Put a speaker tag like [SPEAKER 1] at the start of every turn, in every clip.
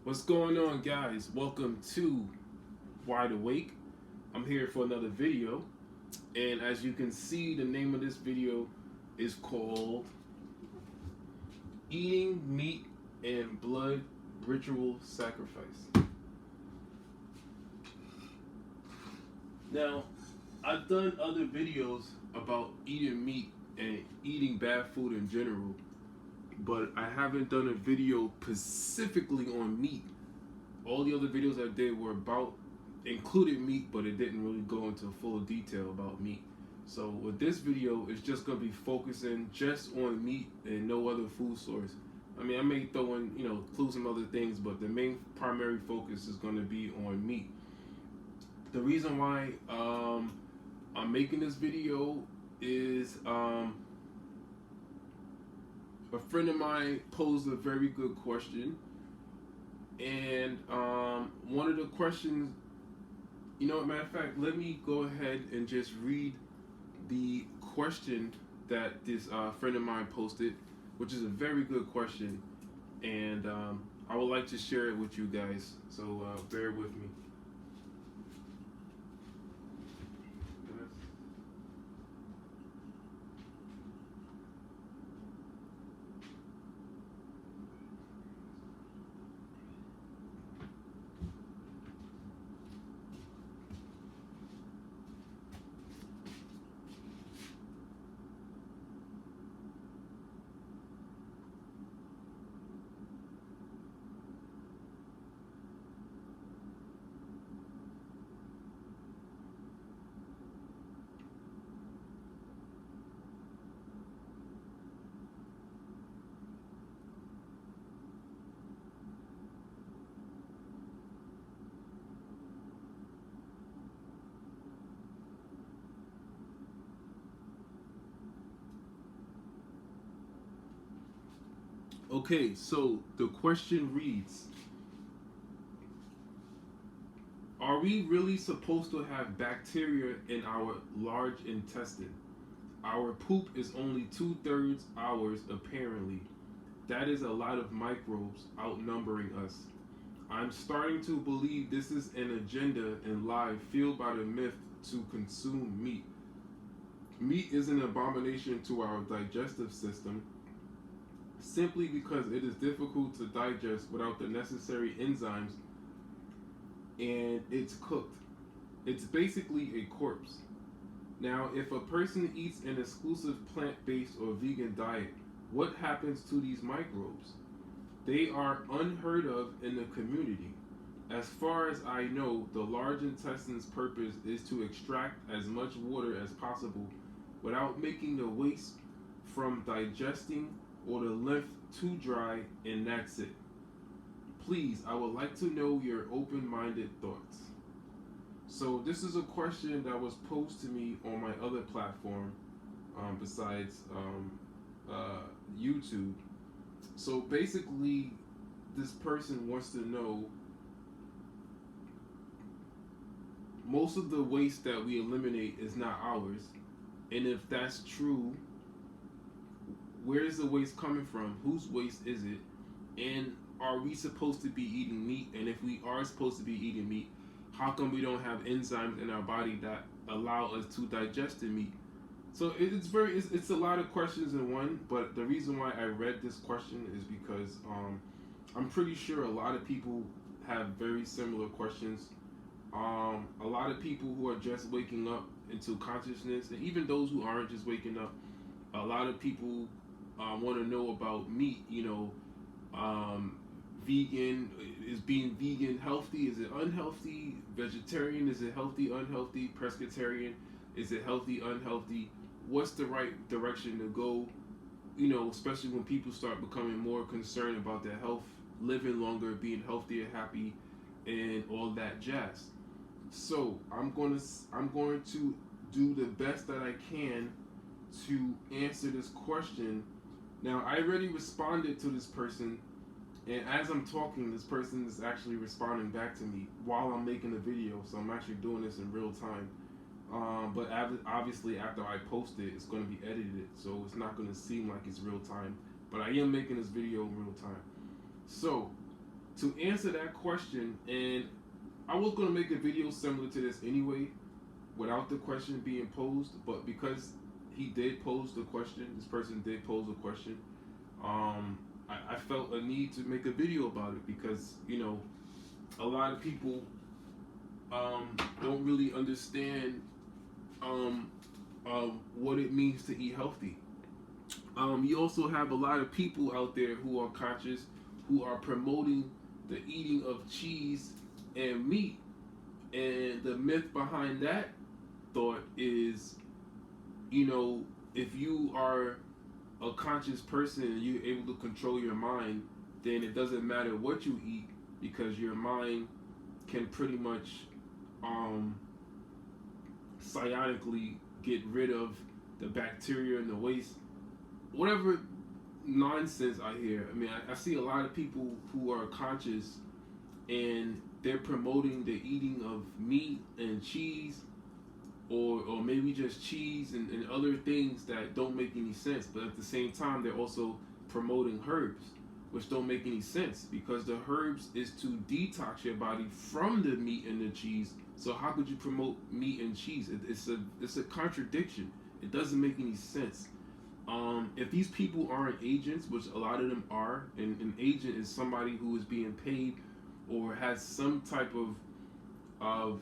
[SPEAKER 1] What's going on, guys? Welcome to Wide Awake. I'm here for another video, and as you can see, the name of this video is called Eating Meat and Blood Ritual Sacrifice. Now, I've done other videos about eating meat and eating bad food in general, but I haven't done a video specifically on meat. All the other videos I did were about, included meat, but it didn't really go into full detail about meat. So with this video, it's just going to be focusing just on meat and no other food source. I mean, I may throw in, include some other things, but the main primary focus is going to be on meat. The reason why I'm making this video is a friend of mine posed a very good question, and one of the questions, matter of fact, let me go ahead and just read the question that this friend of mine posted, which is a very good question, and I would like to share it with you guys, so bear with me. Okay, so the question reads, are we really supposed to have bacteria in our large intestine? Our poop is only 2/3 ours apparently. That is a lot of microbes outnumbering us. I'm starting to believe this is an agenda and lie fueled by the myth to consume meat. Meat is an abomination to our digestive system simply because it is difficult to digest without the necessary enzymes, and it's cooked. It's basically a corpse. Now, if a person eats an exclusive plant-based or vegan diet, what happens to these microbes? They are unheard of in the community. As far as I know, the large intestine's purpose is to extract as much water as possible without making the waste from digesting or the lymph too dry, and that's it. Please, I would like to know your open-minded thoughts. So this is a question that was posed to me on my other platform besides YouTube. So basically, this person wants to know, most of the waste that we eliminate is not ours, and if that's true, where is the waste coming from? Whose waste is it? And are we supposed to be eating meat? And if we are supposed to be eating meat, how come we don't have enzymes in our body that allow us to digest the meat? So it's a lot of questions in one. But the reason why I read this question is because I'm pretty sure a lot of people have very similar questions. A lot of people who are just waking up into consciousness, and even those who aren't just waking up, a lot of people want to know about meat. Vegan, is being vegan healthy? Is it unhealthy? Vegetarian, is it healthy, unhealthy? Pescatarian, is it healthy, unhealthy? What's the right direction to go? Especially when people start becoming more concerned about their health, living longer, being healthier, happy, and all that jazz. So I'm going to do the best that I can to answer this question. Now, I already responded to this person, and as I'm talking, this person is actually responding back to me while I'm making the video, so I'm actually doing this in real time. But obviously, after I post it, it's going to be edited, so it's not going to seem like it's real time. But I am making this video in real time. So, to answer that question, and I was going to make a video similar to this anyway, without the question being posed, but because he did pose the question, this person did pose a question, I felt a need to make a video about it because, you know, a lot of people don't really understand what it means to eat healthy. You also have a lot of people out there who are conscious, who are promoting the eating of cheese and meat. And the myth behind that thought is, you know, if you are a conscious person and you're able to control your mind, then it doesn't matter what you eat because your mind can pretty much psionically get rid of the bacteria and the waste, whatever nonsense I hear. I mean, I see a lot of people who are conscious and they're promoting the eating of meat and cheese, or maybe just cheese and other things that don't make any sense. But at the same time, they're also promoting herbs, which don't make any sense because the herbs is to detox your body from the meat and the cheese. So how could you promote meat and cheese? It's a contradiction. It doesn't make any sense. If these people aren't agents, which a lot of them are, and an agent is somebody who is being paid or has some type of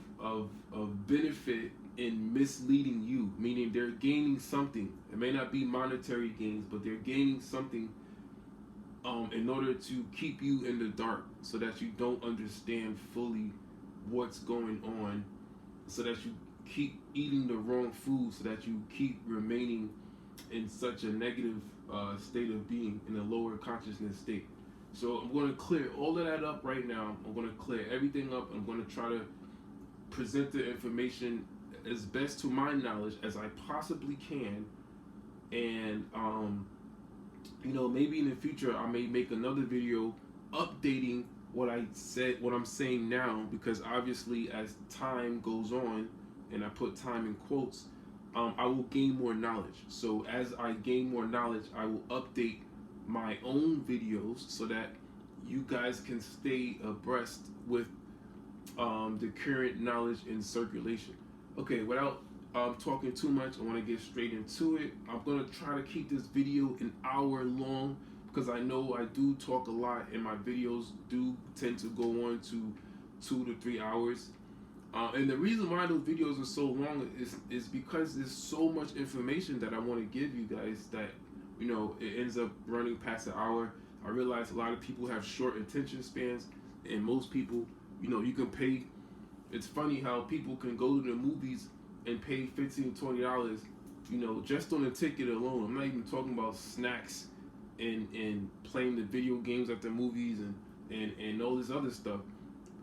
[SPEAKER 1] benefit in misleading you, meaning they're gaining something. It may not be monetary gains, but they're gaining something in order to keep you in the dark so that you don't understand fully what's going on, so that you keep eating the wrong food, so that you keep remaining in such a negative state of being, in a lower consciousness state. So I'm going to clear all of that up right now. I'm going to clear everything up. I'm going to try to present the information as best to my knowledge as I possibly can. And, you know, maybe in the future I may make another video updating what I said, what I'm saying now, because obviously as time goes on, and I put time in quotes, I will gain more knowledge. So as I gain more knowledge, I will update my own videos so that you guys can stay abreast with the current knowledge in circulation. Okay, without talking too much, I want to get straight into it. I'm going to try to keep this video an hour long because I know I do talk a lot and my videos do tend to go on to 2 to 3 hours. And the reason why those videos are so long is because there's so much information that I want to give you guys that, you know, it ends up running past an hour. I realize a lot of people have short attention spans, and most people, you know, you can pay. It's funny how people can go to the movies and pay $15-$20, you know, just on the ticket alone. I'm not even talking about snacks and playing the video games at the movies and all this other stuff.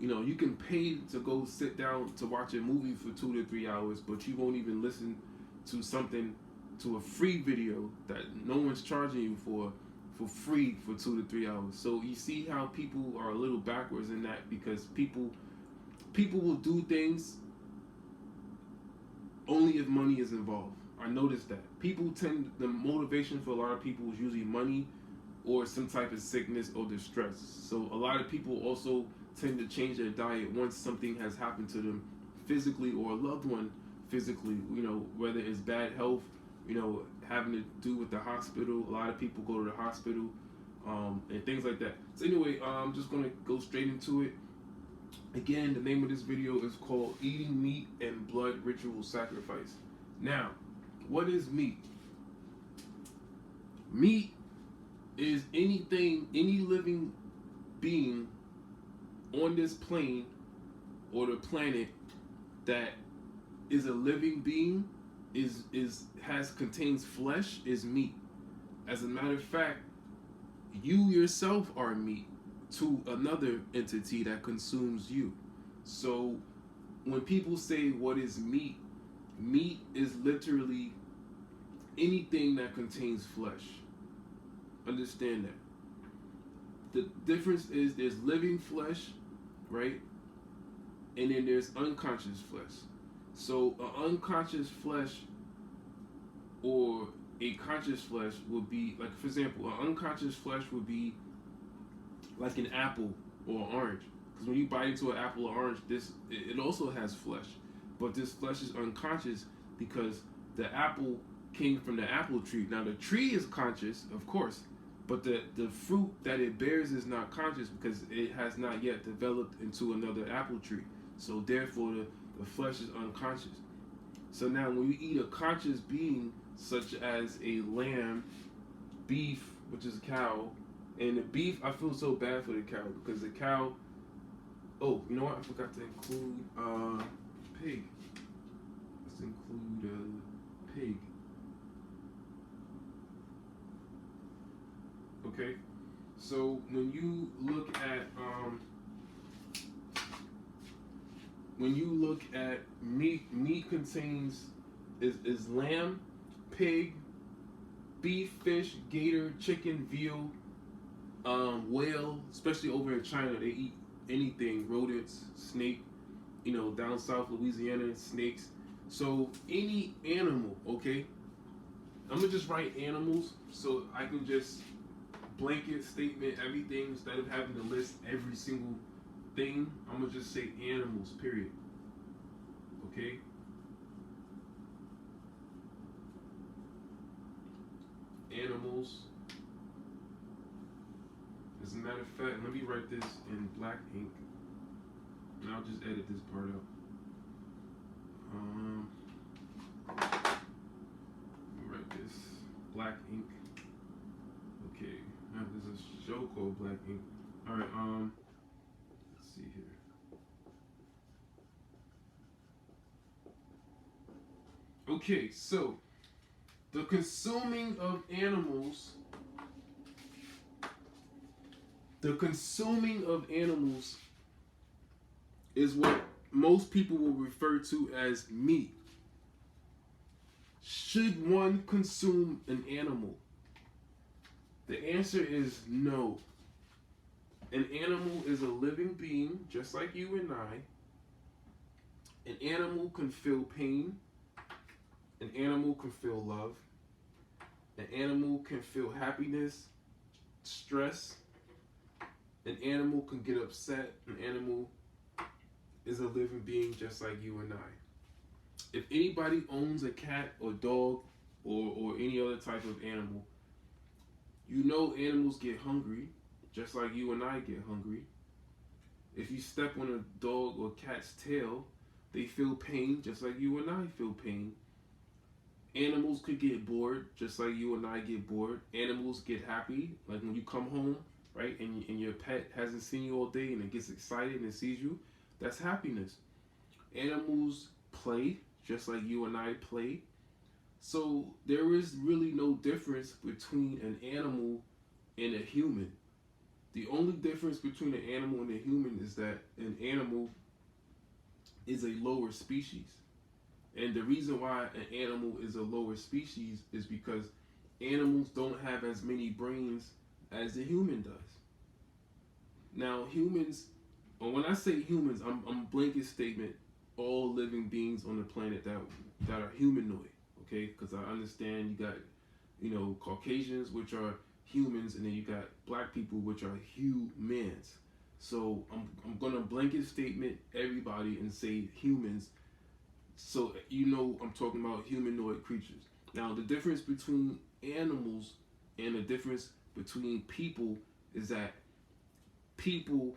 [SPEAKER 1] You know, you can pay to go sit down to watch a movie for 2 to 3 hours, but you won't even listen to something, to a free video that no one's charging you for free for 2 to 3 hours. So you see how people are a little backwards in that, because people will do things only if money is involved. I noticed that. The motivation for a lot of people is usually money or some type of sickness or distress. So a lot of people also tend to change their diet once something has happened to them physically, or a loved one physically, you know, whether it's bad health, you know, having to do with the hospital. A lot of people go to the hospital and things like that. So anyway, I'm just going to go straight into it. Again, the name of this video is called Eating Meat and Blood Ritual Sacrifice. Now, what is meat? Meat is anything, any living being on this plane or the planet that is a living being, contains flesh, is meat. As a matter of fact, you yourself are meat to another entity that consumes you. So when people say what is meat, meat is literally anything that contains flesh. Understand that. The difference is there's living flesh, right? And then there's unconscious flesh. So an unconscious flesh or a conscious flesh would be, like, for example, an unconscious flesh would be like an apple or orange. Because when you bite into an apple or orange, it also has flesh, but this flesh is unconscious because the apple came from the apple tree. Now the tree is conscious, of course, but the fruit that it bears is not conscious because it has not yet developed into another apple tree. So therefore, the flesh is unconscious. So now, when you eat a conscious being, such as a lamb, beef, which is a cow, and the beef, I feel so bad for the cow because the cow. Oh, you know what? I forgot to include pig. Let's include pig. Okay, so when you look at meat contains is lamb, pig, beef, fish, gator, chicken, veal, whale. Especially over in China, they eat anything, rodents, snake. Down south Louisiana, snakes. So any animal, okay. I'm gonna just write animals so I can just blanket statement everything instead of having to list every single thing. I'm gonna just say animals, period. Okay. Animals. As a matter of fact, let me write this in black ink, and I'll just edit this part out. Let me write this black ink. Okay. Now there's a show called Black Ink. All right. Let's see here. Okay, so the consuming of animals. The consuming of animals is what most people will refer to as meat. Should one consume an animal? The answer is no. An animal is a living being, just like you and I. An animal can feel pain. An animal can feel love. An animal can feel happiness, stress. An animal can get upset. An animal is a living being just like you and I. If anybody owns a cat or dog or any other type of animal, animals get hungry just like you and I get hungry. If you step on a dog or cat's tail, they feel pain just like you and I feel pain. Animals could get bored just like you and I get bored. Animals get happy, like when you come home, right, and your pet hasn't seen you all day and it gets excited and it sees you. That's happiness. Animals play just like you and I play. So there is really no difference between an animal and a human. The only difference between an animal and a human is that an animal is a lower species. And the reason why an animal is a lower species is because animals don't have as many brains as the human does. Now, humans, or when I say humans, I'm blanket statement all living beings on the planet that are humanoid, okay? Because I understand you got, Caucasians, which are humans, and then you got black people, which are humans. So I'm gonna blanket statement everybody and say humans. So I'm talking about humanoid creatures. Now the difference between animals and the difference between people is that people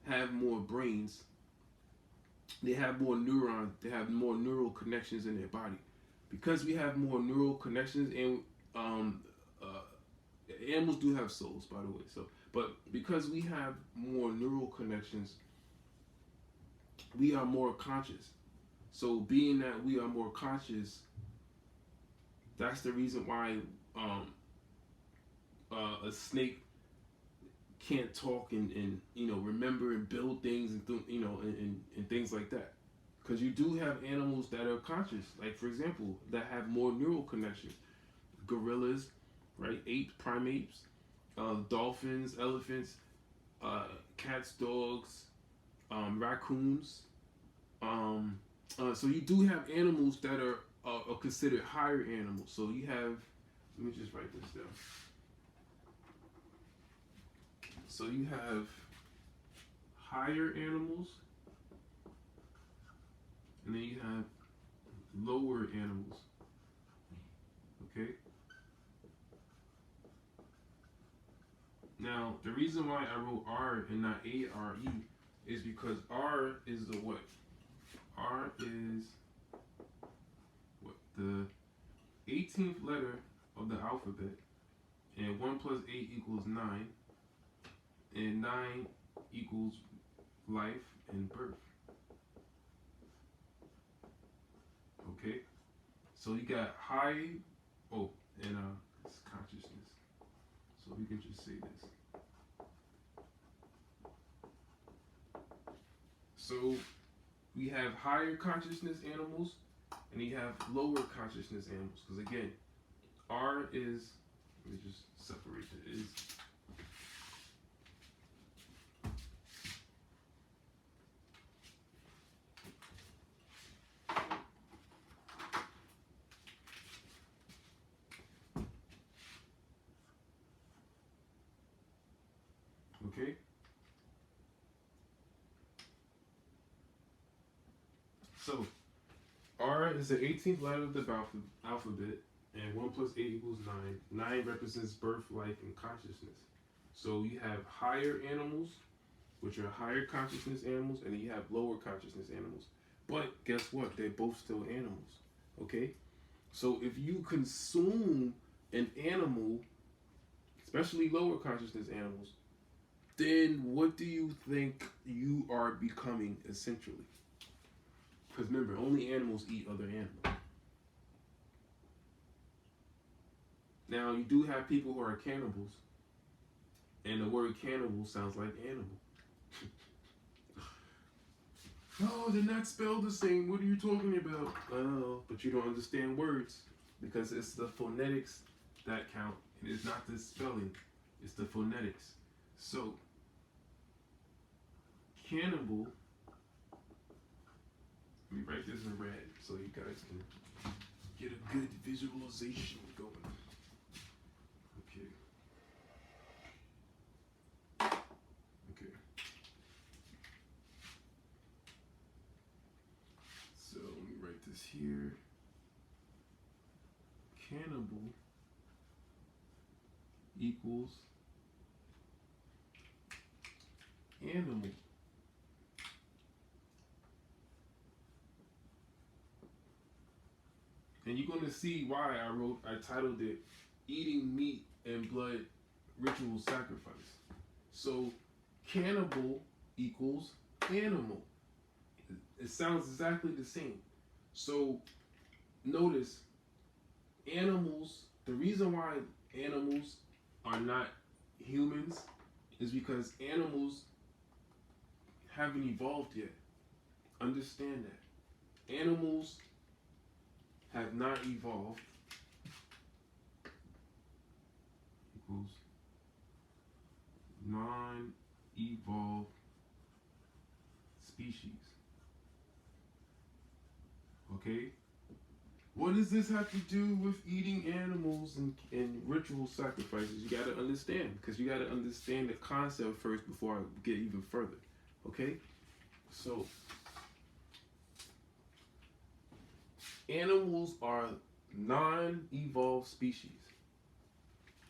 [SPEAKER 1] have more brains. They have more neurons. They have more neural connections in their body. Because we have more neural connections, and animals do have souls, by the way. So, but because we have more neural connections, we are more conscious. So, being that we are more conscious, that's the reason why a snake can't talk and remember and build things and things like that. Because you do have animals that are conscious, like for example, that have more neural connections. Gorillas, right? Apes, primates, dolphins, elephants, cats, dogs, raccoons. So you do have animals that are considered higher animals. So you have, let me just write this down. So you have higher animals, and then you have lower animals. Okay? Now, the reason why I wrote R and not A-R-E is because R is the what? R is what? The 18th letter of the alphabet, and 1 plus 8 equals 9, and 9 equals life and birth. Okay? So you got high, and it's consciousness. So we can just say this. So we have higher consciousness animals, and you have lower consciousness animals. Because again, R is, let me just separate it, is okay? So, R is the 18th letter of the alphabet, and 1 plus 8 equals 9. 9 represents birth, life, and consciousness. So you have higher animals, which are higher consciousness animals, and you have lower consciousness animals. But guess what? They're both still animals, okay? So if you consume an animal, especially lower consciousness animals, then what do you think you are becoming essentially? Because remember, only animals eat other animals. Now, you do have people who are cannibals, and the word cannibal sounds like animal. Oh, they're not spelled the same. What are you talking about? Oh, but you don't understand words, because it's the phonetics that count. It is not the spelling, it's the phonetics. So, cannibal, let me write this in red so you guys can get a good visualization going. Okay. Okay. So let me write this here. Cannibal equals animal. And you're going to see why I titled it Eating Meat and Blood Ritual Sacrifice. So, cannibal equals animal. It sounds exactly the same. So, notice, animals, the reason why animals are not humans is because animals haven't evolved yet. Understand that. Animals have not evolved equals non-evolved species. Okay? What does this have to do with eating animals and ritual sacrifices? You got to understand, because you got to understand the concept first before I get even further. Okay? So, animals are non-evolved species,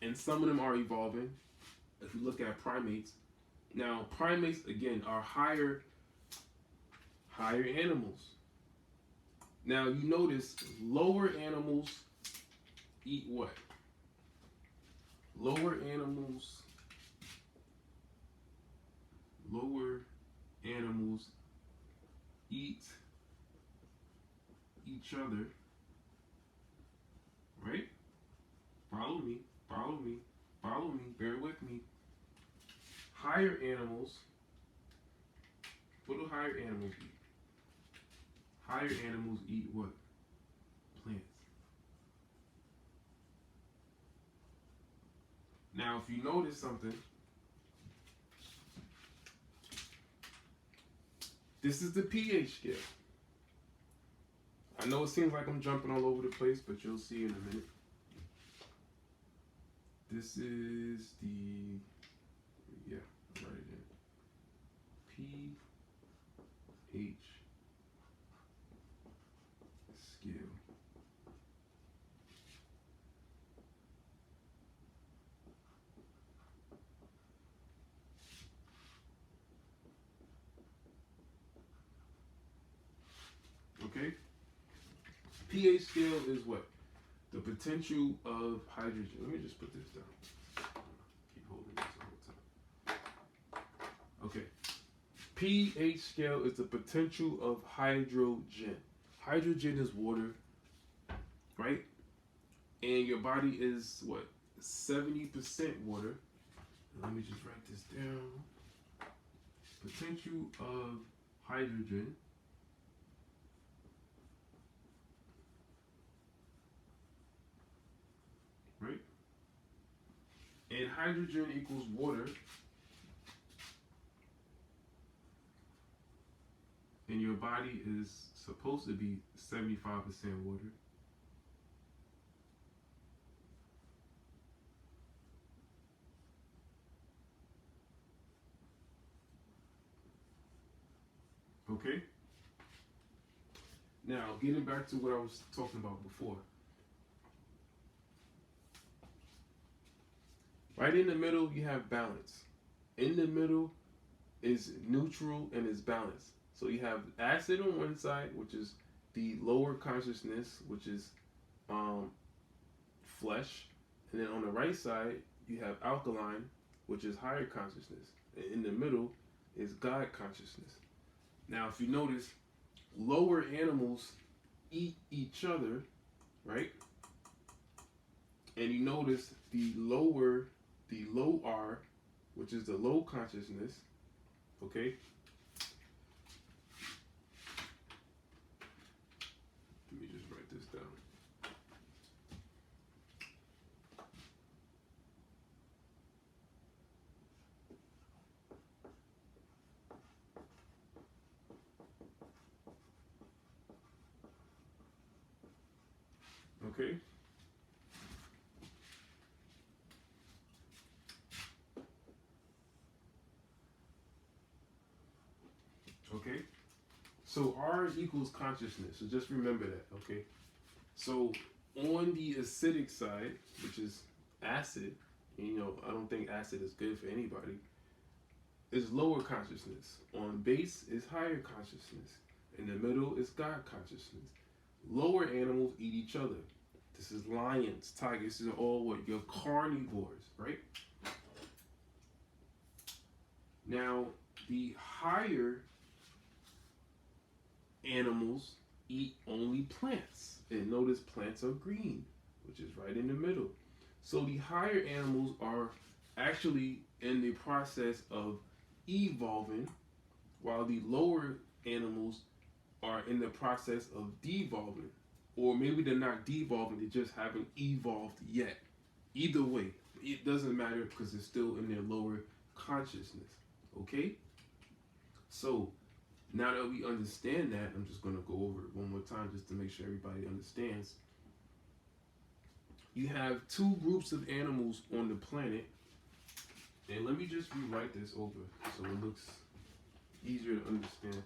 [SPEAKER 1] and some of them are evolving. If you look at primates, now primates again are higher animals. Now you notice lower animals eat what? Lower animals eat each other, right? Follow me, bear with me. Higher animals, what do higher animals eat? Higher animals eat what? Plants. Now, if you notice something, this is the pH scale. I know it seems like I'm jumping all over the place, but you'll see in a minute. This is the, yeah, write it in. pH scale. Okay? pH scale is what? The potential of hydrogen. Let me just put this down. Keep holding this the whole time. Okay. pH scale is the potential of hydrogen. Hydrogen is water, right? And your body is what? 70% water. Let me just write this down. Potential of hydrogen right? And hydrogen equals water. And your body is supposed to be 75% water. Okay? Now, getting back to what I was talking about before. Right in the middle, you have balance. In the middle is neutral and is balanced. So you have acid on one side, which is the lower consciousness, which is flesh. And then on the right side, you have alkaline, which is higher consciousness. And in the middle is God consciousness. Now, if you notice, lower animals eat each other, right? And you notice the low R, which is the low consciousness, okay? Let me just write this down. Okay? Okay? So R equals consciousness. So just remember that, okay? So on the acidic side, which is acid, and you know, I don't think acid is good for anybody, is lower consciousness. On base is higher consciousness. In the middle is God consciousness. Lower animals eat each other. This is lions, tigers, these are all what? Your carnivores, right? Now, the higher animals eat only plants. And notice plants are green, which is right in the middle. So the higher animals are actually in the process of evolving, while the lower animals are in the process of devolving. Or maybe they're not devolving, they just haven't evolved yet. Either way, it doesn't matter because it's still in their lower consciousness. Okay? So, now that we understand that, I'm just going to go over it one more time just to make sure everybody understands. You have two groups of animals on the planet. And let me just rewrite this over so it looks easier to understand.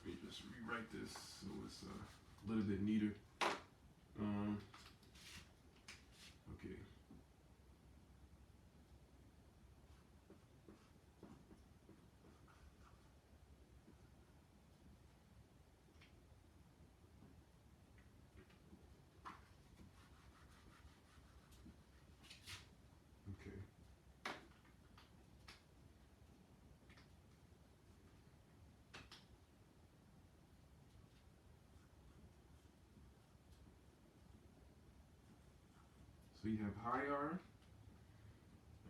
[SPEAKER 1] Let me just rewrite this so it's a little bit neater. Okay. Okay. So you have high R,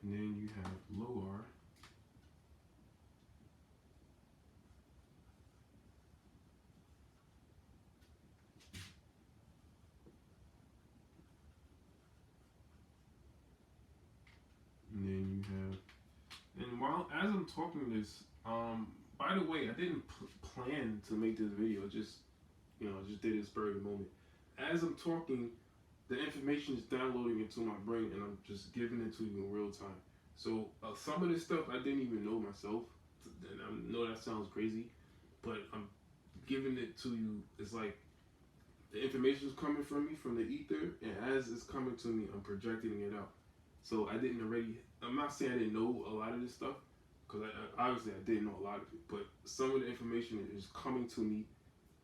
[SPEAKER 1] and then you have low R. And then you have, and while as I'm talking this, by the way, I didn't plan to make this video. Just, you know, I just did it spur of the moment. As I'm talking, the information is downloading into my brain, and I'm just giving it to you in real time. So some of this stuff I didn't even know myself, and I know that sounds crazy, but I'm giving it to you. It's like the information is coming from me from the ether, and as it's coming to me, I'm projecting it out. So I didn't already. I'm not saying I didn't know a lot of this stuff, because obviously I didn't know a lot of it. But some of the information is coming to me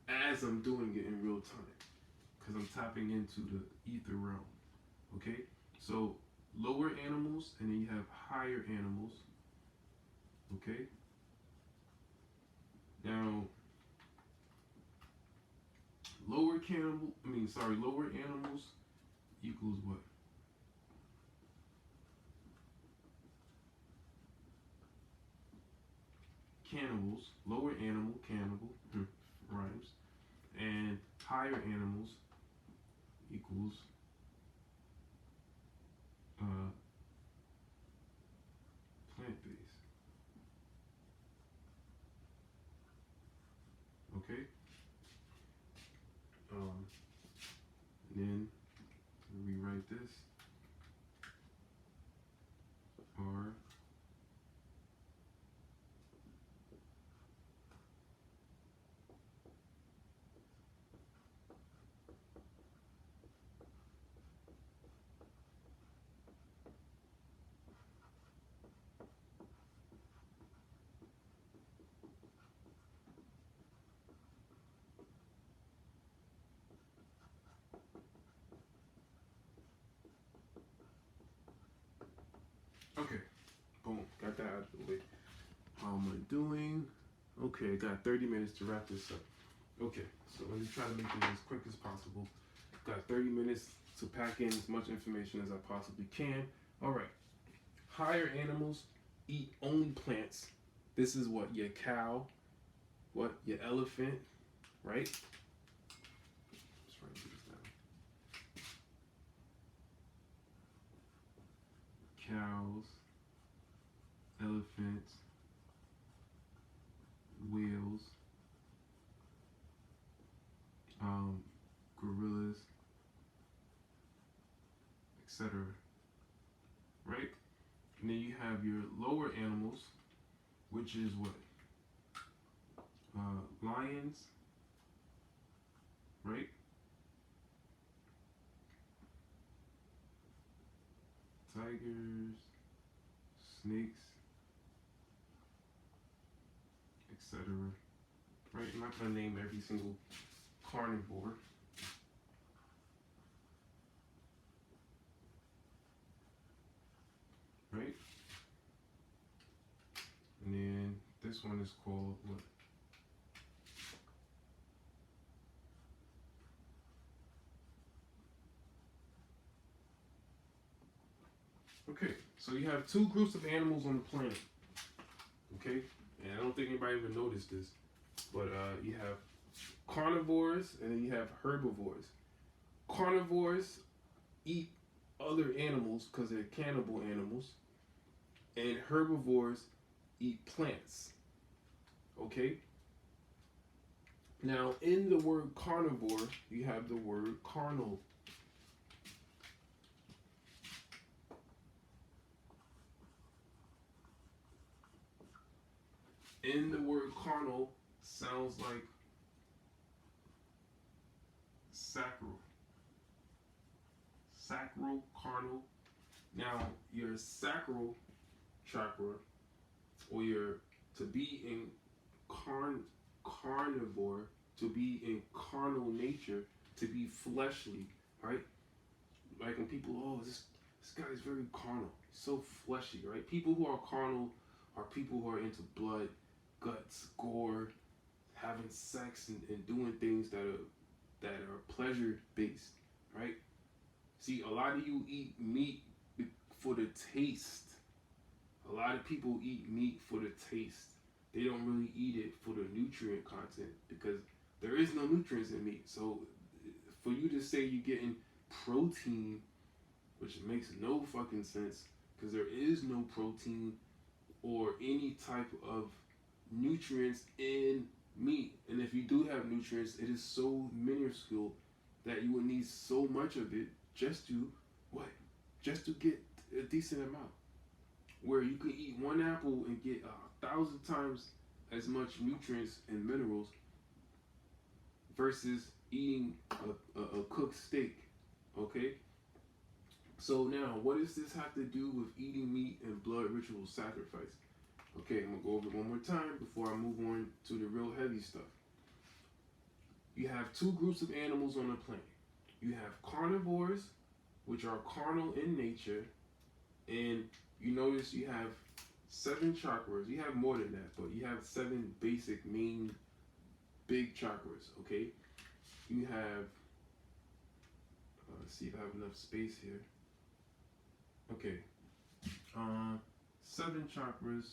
[SPEAKER 1] as I'm doing it in real time, because I'm tapping into the ether realm. Okay, so lower animals, and then you have higher animals. Okay, now lower animals equals what? Cannibals, lower animal, cannibal, rhymes, and higher animals equals uh, plant-based. Okay. Um, then rewrite this R. Okay. Boom. Got that out of the way. How am I doing? Okay, I got 30 minutes to wrap this up. Okay, so let me try to make this as quick as possible. Got 30 minutes to pack in as much information as I possibly can. All right. Higher animals eat only plants. This is what your cow, what your elephant, right? Let's write these down. Cows, elephants, whales, gorillas, etc. Right? And then you have your lower animals, which is what? Lions, right? Tigers, snakes, etc. Right? I'm not gonna name every single carnivore. Right? And then this one is called what? Okay, so you have two groups of animals on the planet. Okay, and I don't think anybody even noticed this, but you have carnivores and then you have herbivores. Carnivores eat other animals because they're cannibal animals, and herbivores eat plants. Okay? Now, in the word carnivore, you have the word carnal. In the word carnal sounds like sacral. Sacral, carnal. Now, your sacral chakra, or your to be in carnivore, to be in carnal nature, to be fleshly, right? Like when people, oh, this guy is very carnal, so fleshy, right? People who are carnal are people who are into blood, guts, gore, having sex, and doing things that are pleasure based, right? See, a lot of you eat meat for the taste. A lot of people eat meat for the taste. They don't really eat it for the nutrient content because there is no nutrients in meat. So for you to say you're getting protein, which makes no fucking sense because there is no protein or any type of nutrients in meat. And if you do have nutrients, it is so minuscule that you would need so much of it just to what? Just to get a decent amount. where you can eat one apple and get 1,000 times as much nutrients and minerals versus eating a cooked steak. Okay? So now, what does this have to do with eating meat and blood ritual sacrifice? Okay, I'm going to go over it one more time before I move on to the real heavy stuff. You have two groups of animals on the planet. You have carnivores, which are carnal in nature, and you notice you have 7 chakras. You have more than that, but you have 7 basic main big chakras, okay? You have, let's see if I have enough space here. Okay, 7 chakras.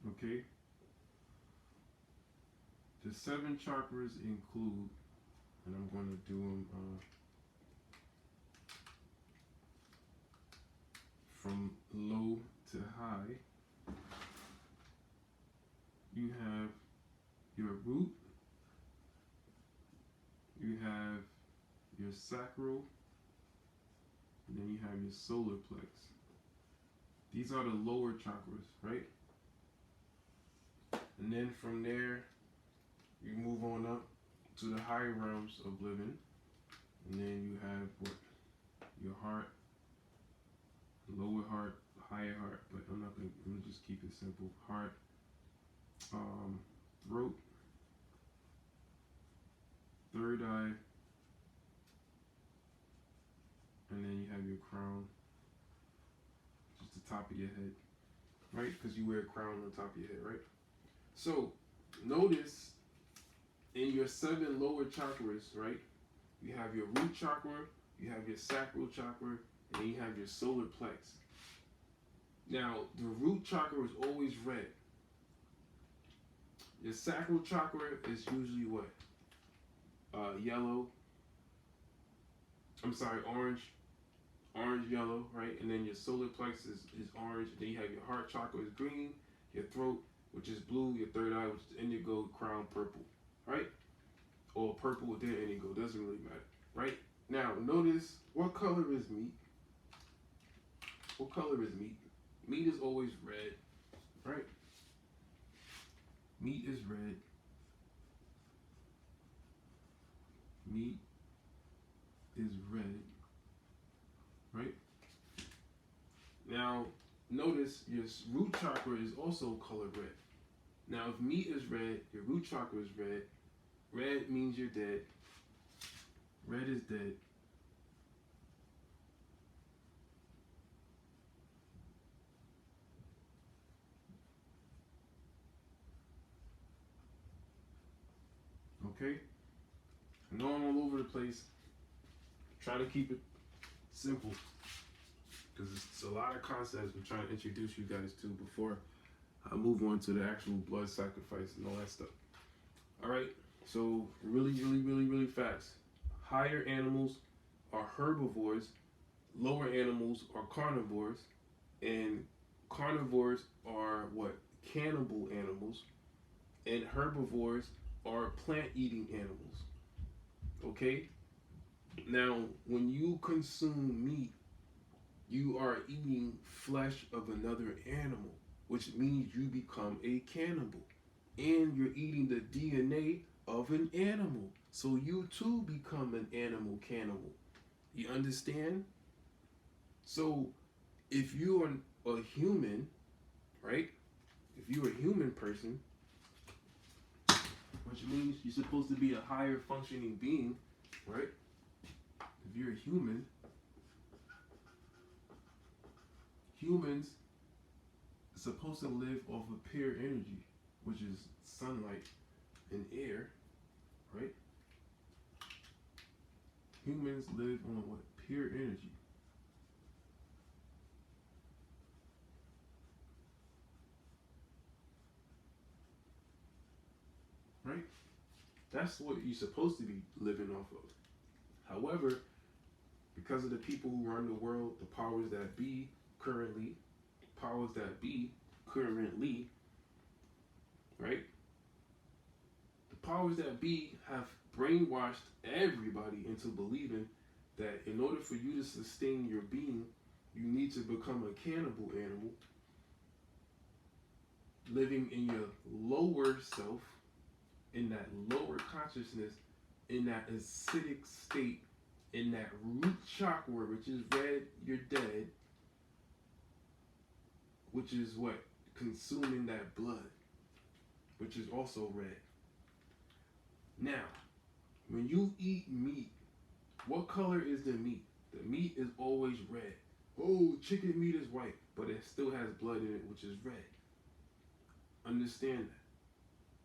[SPEAKER 1] Okay. The 7 chakras include, and I'm going to do them from low to high. You have your root, you have your sacral, and then you have your solar plex. These are the lower chakras, right? And then from there, you move on up to the higher realms of living. And then you have what? Your heart, lower heart, higher heart, but I'm gonna just keep it simple. Heart, throat, third eye, and then you have your crown, just the top of your head, right? Because you wear a crown on top of your head, right? So notice in your 7 lower chakras, right? You have your root chakra, you have your sacral chakra, and then you have your solar plex. Now, the root chakra is always red. Your sacral chakra is usually what? Yellow. I'm sorry, orange, yellow, right? And then your solar plex is orange. And then you have your heart chakra is green, your throat, which is blue, your third eye, which is indigo, crown, purple, right? Or purple with their indigo, doesn't really matter, right? Now, notice, what color is meat? What color is meat? Meat is always red, right? Meat is red. Meat is red, right? Now, notice your root chakra is also colored red. Now, if meat is red, your root chakra is red. Red means you're dead. Red is dead. Okay? I know I'm all over the place. Try to keep it simple, because it's a lot of concepts I'm trying to introduce you guys to before I move on to the actual blood sacrifice and all that stuff. All right, so really fast. Higher animals are herbivores, lower animals are carnivores, and carnivores are what? Cannibal animals, and herbivores are plant-eating animals. Okay? Now, when you consume meat, you are eating flesh of another animal, which means you become a cannibal. And you're eating the DNA of an animal. So you too become an animal cannibal. You understand? So if you are a human, right? If you're a human person, which means you're supposed to be a higher functioning being, right? If you're a human, humans are supposed to live off of pure energy, which is sunlight and air, right? Humans live on what? Pure energy. Right? That's what you're supposed to be living off of. However, because of the people who run the world, the powers that be currently, right? The powers that be have brainwashed everybody into believing that in order for you to sustain your being, you need to become a cannibal animal, living in your lower self, in that lower consciousness, in that acidic state, in that root chakra, which is red, you're dead, which is what? Consuming that blood, which is also red. Now, when you eat meat, what color is the meat? The meat is always red. Oh, chicken meat is white, but it still has blood in it, which is red. Understand that.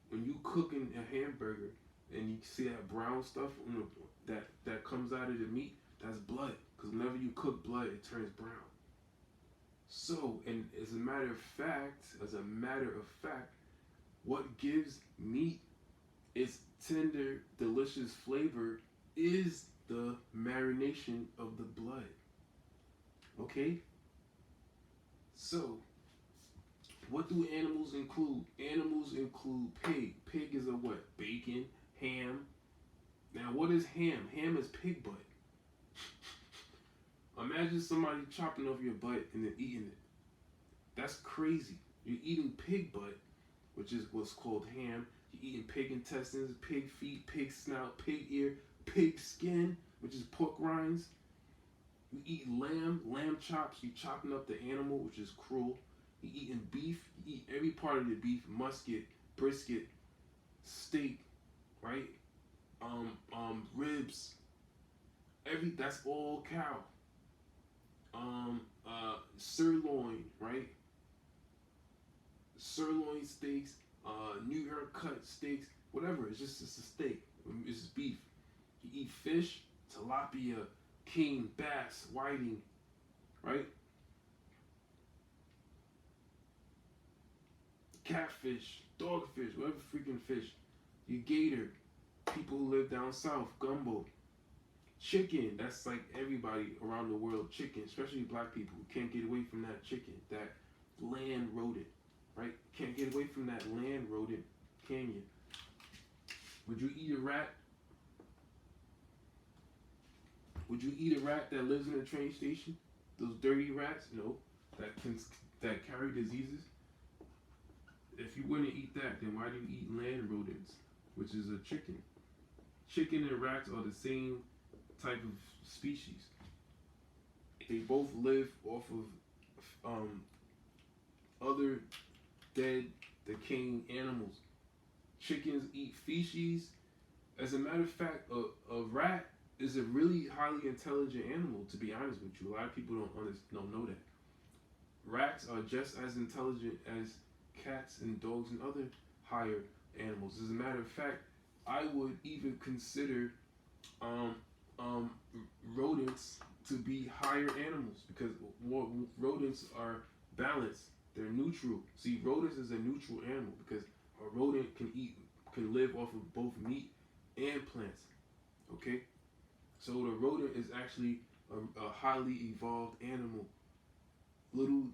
[SPEAKER 1] When you cooking a hamburger and you see that brown stuff on that comes out of the meat, that's blood. Because whenever you cook blood, it turns brown. So, and as a matter of fact, what gives meat its tender, delicious flavor is the marination of the blood. Okay? So, what do animals include? Animals include pig. Pig is a what? Bacon, ham. Now, what is ham? Ham is pig butt. Imagine somebody chopping off your butt and then eating it. That's crazy. You're eating pig butt, which is what's called ham. You're eating pig intestines, pig feet, pig snout, pig ear, pig skin, which is pork rinds. You eat lamb chops. You're chopping up the animal, which is cruel. You're eating beef. You eat every part of the beef, musket, brisket, steak, right? Ribs. That's all cow. Sirloin, right? Sirloin steaks, New York cut steaks, whatever. It's a steak. It's beef. You eat fish, tilapia, king, bass, whiting, right? Catfish, dogfish, whatever freaking fish. You gator, people who live down south, gumbo. Chicken, that's like everybody around the world, chicken, especially black people, can't get away from that chicken, that land rodent, right? Can't get away from that land rodent, can you? Would you eat a rat? Would you eat a rat that lives in a train station? Those dirty rats? No. That carry diseases? If you wouldn't eat that, then why do you eat land rodents, which is a chicken? Chicken and rats are the same type of species. They both live off of other dead, decaying animals. Chickens eat feces. As a matter of fact, a rat is a really highly intelligent animal, to be honest with you. A lot of people don't know that. Rats are just as intelligent as cats and dogs and other higher animals. As a matter of fact, I would even consider rodents to be higher animals because rodents are balanced. They're neutral. See, rodents is a neutral animal because a rodent can live off of both meat and plants. Okay, so the rodent is actually a highly evolved animal. Little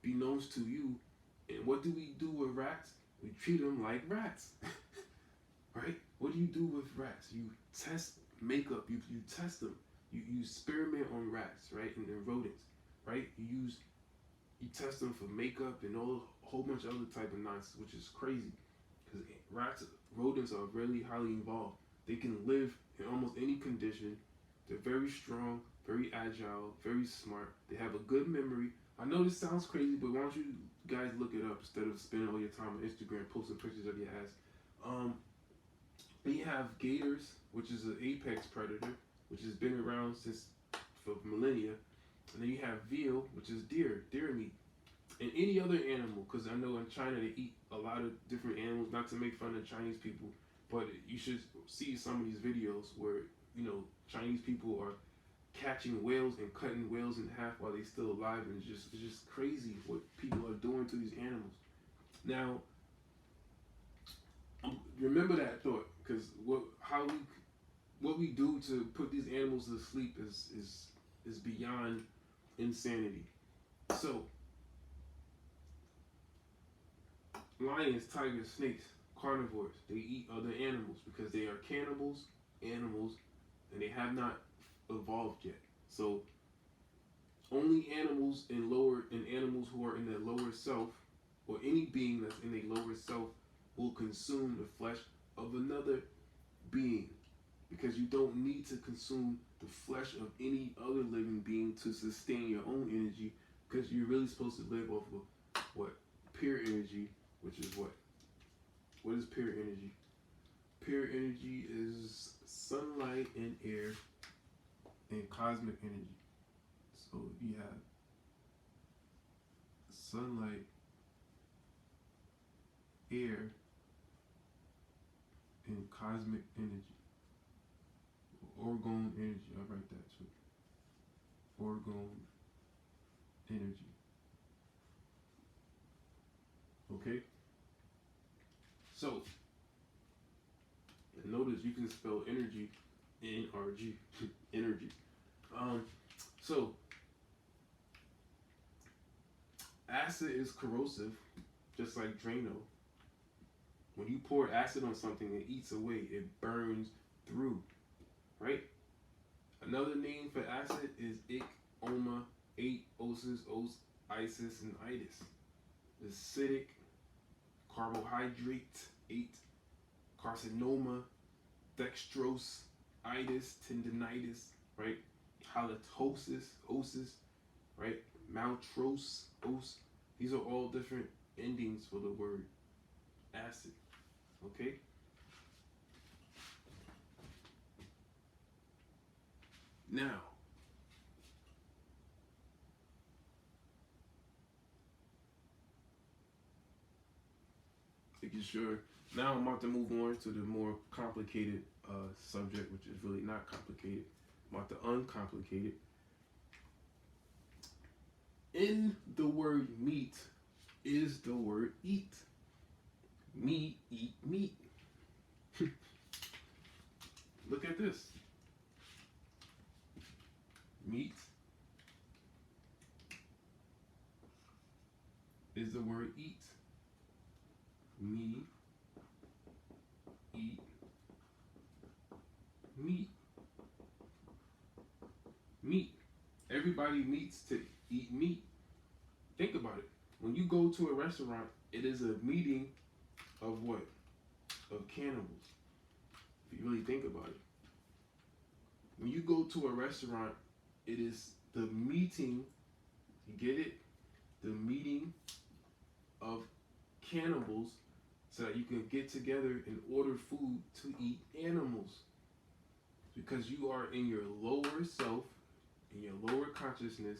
[SPEAKER 1] beknownst to you. And what do we do with rats? We treat them like rats. Right? What do you do with rats? You test makeup. You test them. You experiment on rats, right? And then rodents, right? You test them for makeup and a whole bunch of other type of nonsense, which is crazy. Because rodents are really highly evolved. They can live in almost any condition. They're very strong, very agile, very smart. They have a good memory. I know this sounds crazy, but why don't you guys look it up instead of spending all your time on Instagram posting pictures of your ass. Then you have gators, which is an apex predator, which has been around for millennia. And then you have veal, which is deer meat. And any other animal, because I know in China they eat a lot of different animals, not to make fun of Chinese people, but you should see some of these videos where, Chinese people are catching whales and cutting whales in half while they're still alive, and it's just crazy what people are doing to these animals. Now, remember that thought, because what we do to put these animals to sleep is beyond insanity. So, lions, tigers, snakes, carnivores, they eat other animals because they are cannibals. animals, and they have not evolved yet. So only animals in animals who are in their lower self, or any being that's in a lower self, will consume the flesh of another being, because you don't need to consume the flesh of any other living being to sustain your own energy, because you're really supposed to live off of what? Pure energy, which is what? What is pure energy? Pure energy is sunlight and air and cosmic energy. So you have sunlight, air, and cosmic energy. Orgone energy, I'll write that too. Orgone energy. Okay? So, notice you can spell energy N-R-G, energy. So, acid is corrosive, just like Drano. When you pour acid on something, it eats away, it burns through, right? Another name for acid is ick, oma, ate, osis, os, isis, and itis. Acidic, carbohydrate, ate, carcinoma, dextrose, itis, tendinitis, right? Halitosis, osis, right? Maltose, os. These are all different endings for the word acid, okay? Now, making sure. Now I'm about to move on to the more complicated subject, which is really not complicated. I'm about to uncomplicate it. In the word meat is the word eat. Me eat meat. Look at this. Meat is the word eat. Me eat meat. Meat. Everybody meets to eat meat. Think about it. When you go to a restaurant, it is a meeting of what? Of cannibals. If you really think about it. When you go to a restaurant, it is the meeting, you get it? The meeting of cannibals, so that you can get together and order food to eat animals. Because you are in your lower self, in your lower consciousness,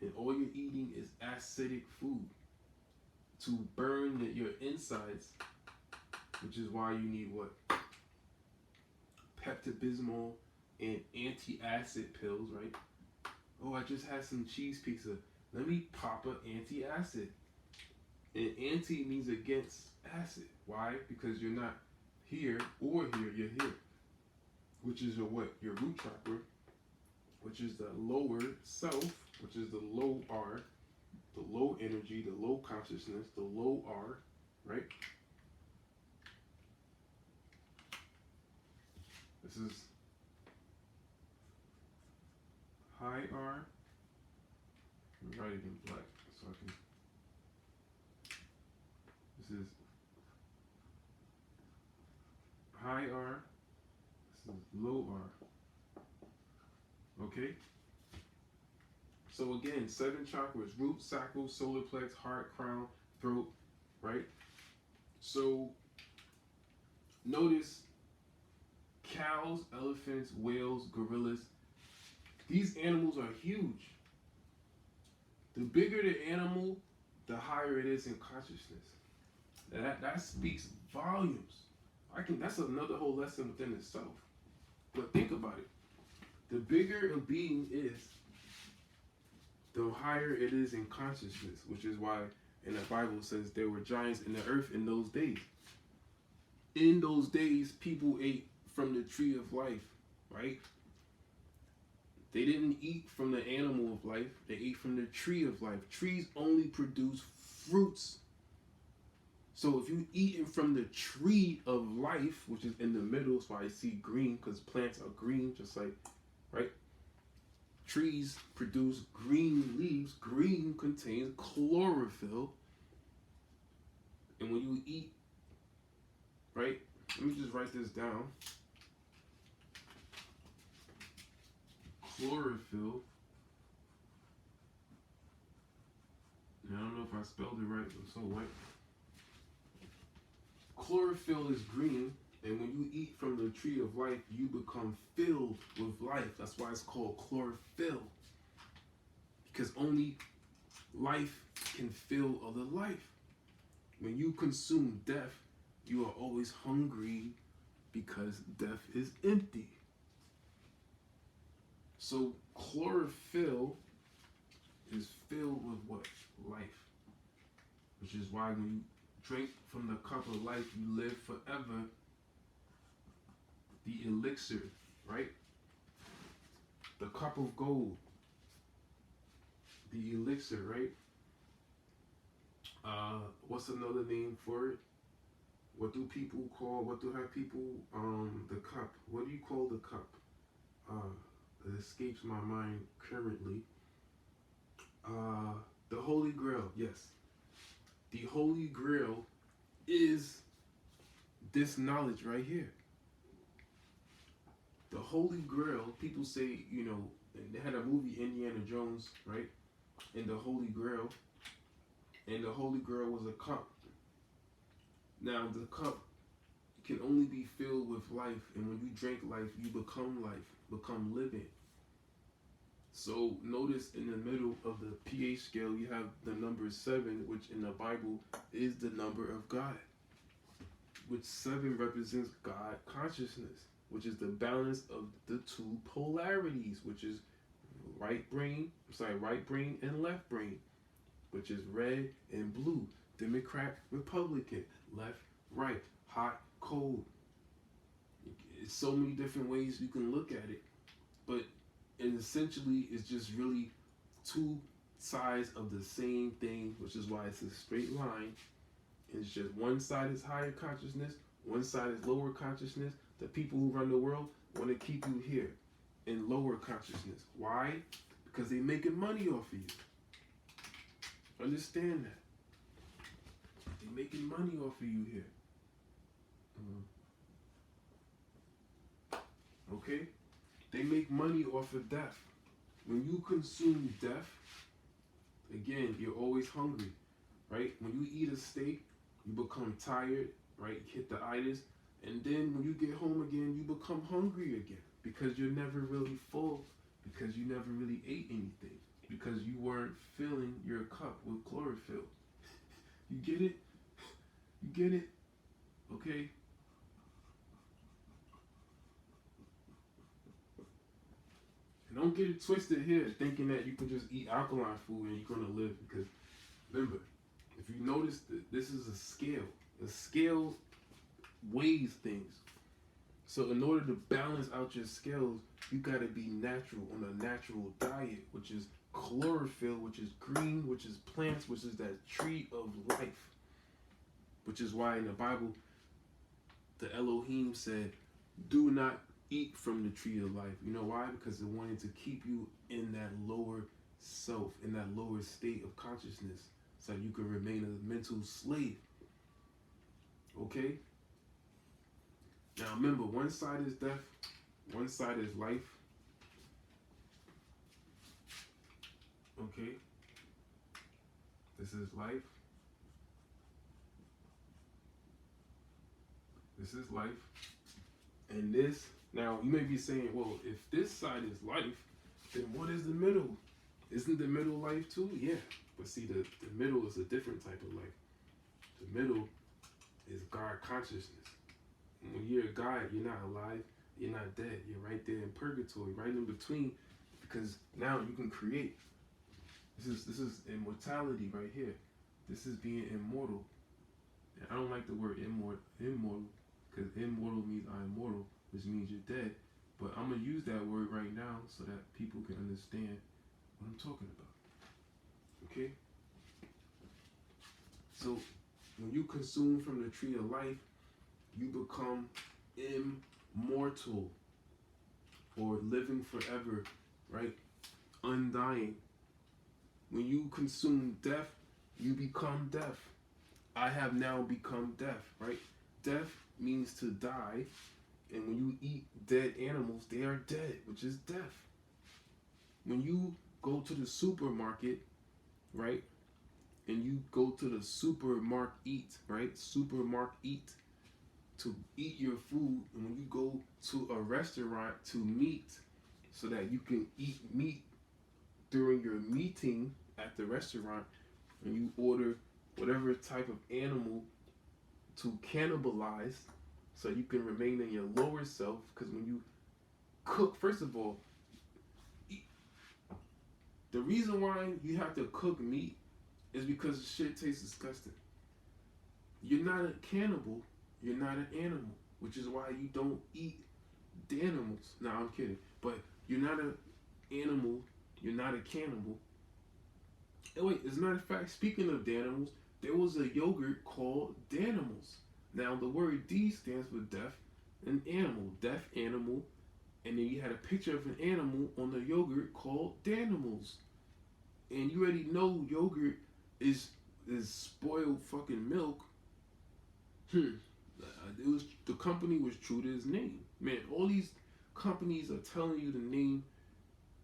[SPEAKER 1] and all you're eating is acidic food to burn your insides, which is why you need what? Pepto-Bismol and anti-acid pills, right? Oh, I just had some cheese pizza. Let me pop an anti-acid. And anti means against acid. Why? Because you're not here or here, you're here. Which is your what? Your root chakra, which is the lower self, which is the low R, the low energy, the low consciousness, the low R, right? This is high R. I'm writing in black so I can. This is high R. This is low R. Okay? So again, 7 chakras: root, sacral, solar plex, heart, crown, throat, right? So notice cows, elephants, whales, gorillas. These animals are huge. The bigger the animal, the higher it is in consciousness. That speaks volumes. That's another whole lesson within itself. But think about it. The bigger a being is, the higher it is in consciousness, which is why in the Bible says there were giants in the earth in those days. In those days, people ate from the tree of life, right? They didn't eat from the animal of life. They ate from the tree of life. Trees only produce fruits. So if you eating from the tree of life, which is in the middle, so I see green because plants are green, just like, right? Trees produce green leaves. Green contains chlorophyll. And when you eat, right? Let me just write this down. Chlorophyll. And I don't know if I spelled it right, but so what? Chlorophyll is green, and when you eat from the tree of life, you become filled with life. That's why it's called chlorophyll. Because only life can fill other life. When you consume death, you are always hungry because death is empty. So chlorophyll is filled with what? Life. Which is why when you drink from the cup of life, you live forever. The elixir, right? The cup of gold. The elixir, right? What's another name for it? What do people call, the cup? What do you call the cup? It escapes my mind currently. The Holy Grail, yes. The Holy Grail is this knowledge right here. The Holy Grail, people say, they had a movie, Indiana Jones, right? And the Holy Grail. And the Holy Grail was a cup. Now, the cup can only be filled with life. And when you drink life, you become life, become living. So notice in the middle of the pH scale, you have the number 7, which in the Bible is the number of God. Which 7 represents God consciousness, which is the balance of the two polarities, which is right brain and left brain, which is red and blue, Democrat, Republican, left, right, hot, cold. It's so many different ways you can look at it, but essentially it's just really two sides of the same thing, which is why it's a straight line. It's just one side is higher consciousness, one side is lower consciousness. The people who run the world want to keep you here in lower consciousness. Why? Because they're making money off of you. Understand that. They're making money off of you here. Okay? They make money off of death. When you consume death, again, you're always hungry, right? When you eat a steak, you become tired, right? You hit the itis. And then when you get home again, you become hungry again because you're never really full, because you never really ate anything, because you weren't filling your cup with chlorophyll. You get it? You get it? Okay? And don't get it twisted here, thinking that you can just eat alkaline food and you're going to live. Because remember, if you notice, this is a scale. A scale weighs things. So in order to balance out your scales, you got to be natural, on a natural diet, which is chlorophyll, which is green, which is plants, which is that tree of life. Which is why in the Bible, the Elohim said, do not eat from the tree of life. You know why? Because it wanted to keep you in that lower self, in that lower state of consciousness, so you can remain a mental slave. Okay? Now remember, one side is death, one side is life. Okay? This is life. This is life. And this, now you may be saying, well, if this side is life, then what is the middle? Isn't the middle life too? Yeah. But see, the middle is a different type of life. The middle is God consciousness. When you're a God, you're not alive, you're not dead. You're right there in purgatory, right in between, because now you can create. This is immortality right here. This is being immortal. And I don't like the word immortal, because immortal means I'm immortal, which means you're dead. But I'm going to use that word right now so that people can understand what I'm talking about. Okay? So When you consume from the tree of life, you become immortal, or living forever, right? Undying. When you consume death, you become death. I have now become death, right? Death means to die, and when you eat dead animals, they are dead, which is death. When you go to the supermarket, right, and you go to the supermarket, right, supermarket, to eat your food, and when you go to a restaurant to meet, so that you can eat meat during your meeting at the restaurant, and you order whatever type of animal to cannibalize, so you can remain in your lower self. Because when you cook, first of all, the reason why you have to cook meat is because the shit tastes disgusting. You're not a cannibal, you're not an animal, which is why you don't eat the animals. No, I'm kidding. But you're not an animal, you're not a cannibal. And wait, as a matter of fact, speaking of Danimals, there was a yogurt called Danimals. Now the word D stands for deaf and animal, deaf animal, and then you had a picture of an animal on the yogurt called Danimals. And you already know yogurt is spoiled fucking milk. It was, the company was true to its name. Man, all these companies are telling you the name.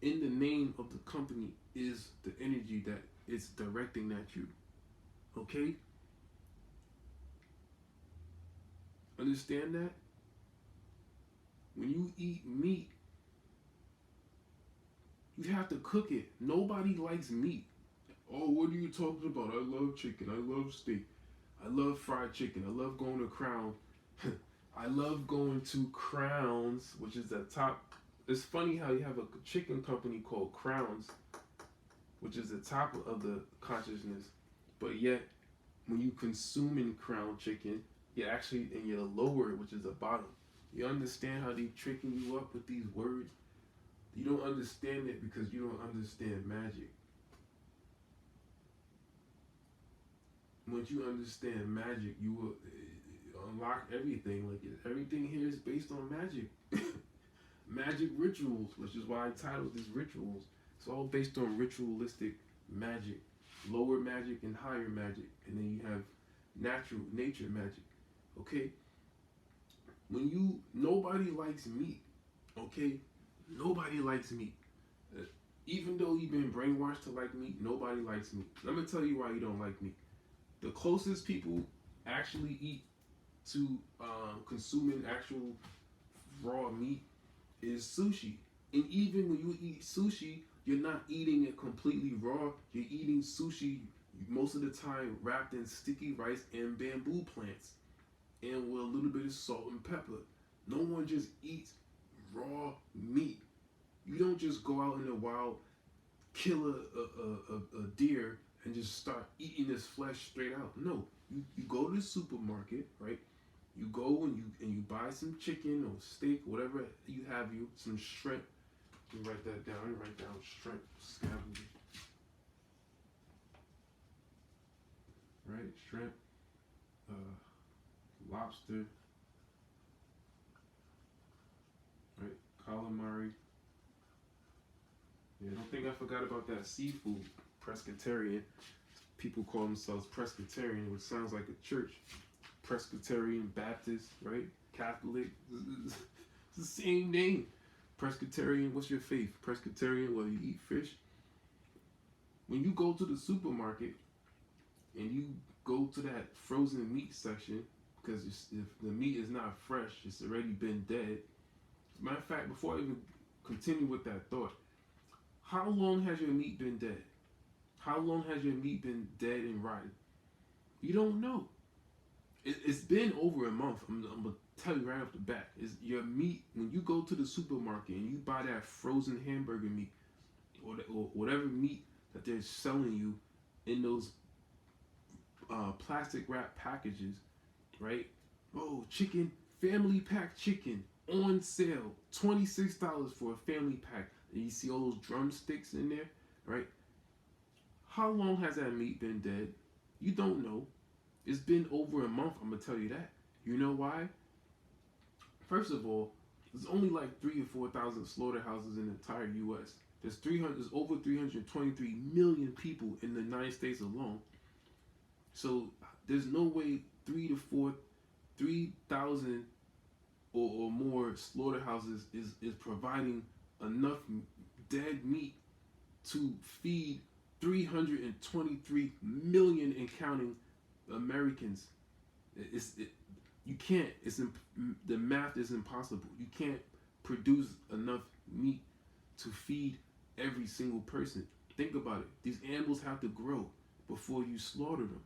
[SPEAKER 1] In the name of the company is the energy that it's directing at you. Okay? Understand that? When you eat meat, you have to cook it. Nobody likes meat. Oh, what are you talking about? I love chicken. I love steak. I love fried chicken. I love going to Crown. I love going to Crowns, which is the top. It's funny how you have a chicken company called Crowns, which is the top of the consciousness, but yet when you consuming Crown chicken, you're actually in your lower, which is the bottom. You understand how they tricking you up with these words? You don't understand it because you don't understand magic. Once you understand magic, you will unlock everything. Like, everything here is based on magic. Magic rituals, which is why I titled this Rituals. It's all based on ritualistic magic, lower magic and higher magic, and then you have nature magic. Okay? When you, nobody likes meat. Okay? Nobody likes meat. Even though you've been brainwashed to like meat, nobody likes meat. Let me tell you why you don't like meat. The closest people actually eat to consuming actual raw meat is sushi. And even when you eat sushi, you're not eating it completely raw. You're eating sushi most of the time wrapped in sticky rice and bamboo plants, and with a little bit of salt and pepper. No one just eats raw meat. You don't just go out in the wild, kill a deer, and just start eating this flesh straight out. No, you go to the supermarket, right? You go and you buy some chicken or steak, whatever you have, some shrimp. You write that down. You write down shrimp scavenging. Right, shrimp, lobster, right, calamari. Yeah, I don't think I forgot about that seafood. Presbyterian. People call themselves Presbyterian, which sounds like a church. Presbyterian, Baptist, right? Catholic. It's the same name. Presbyterian, what's your faith? Presbyterian, well, you eat fish. When you go to the supermarket and you go to that frozen meat section, because if the meat is not fresh, it's already been dead. As a matter of fact, before I even continue with that thought, how long has your meat been dead? How long has your meat been dead and rotten? You don't know. It's been over a month. I'm going to tell you right off the bat. Is your meat, when you go to the supermarket and you buy that frozen hamburger meat or whatever meat that they're selling you in those plastic wrap packages, right? Oh, chicken, family pack chicken on sale, $26 for a family pack. And you see all those drumsticks in there, right? How long has that meat been dead? You don't know. It's been over a month, I'm gonna tell you that. You know why? First of all, there's only like 3 or 4 thousand slaughterhouses in the entire U.S. There's over 323 million people in the United States alone. So there's no way 3,000 or more slaughterhouses is providing enough dead meat to feed 323 million and counting Americans. You can't. The math is impossible. You can't produce enough meat to feed every single person. Think about it. These animals have to grow before you slaughter them.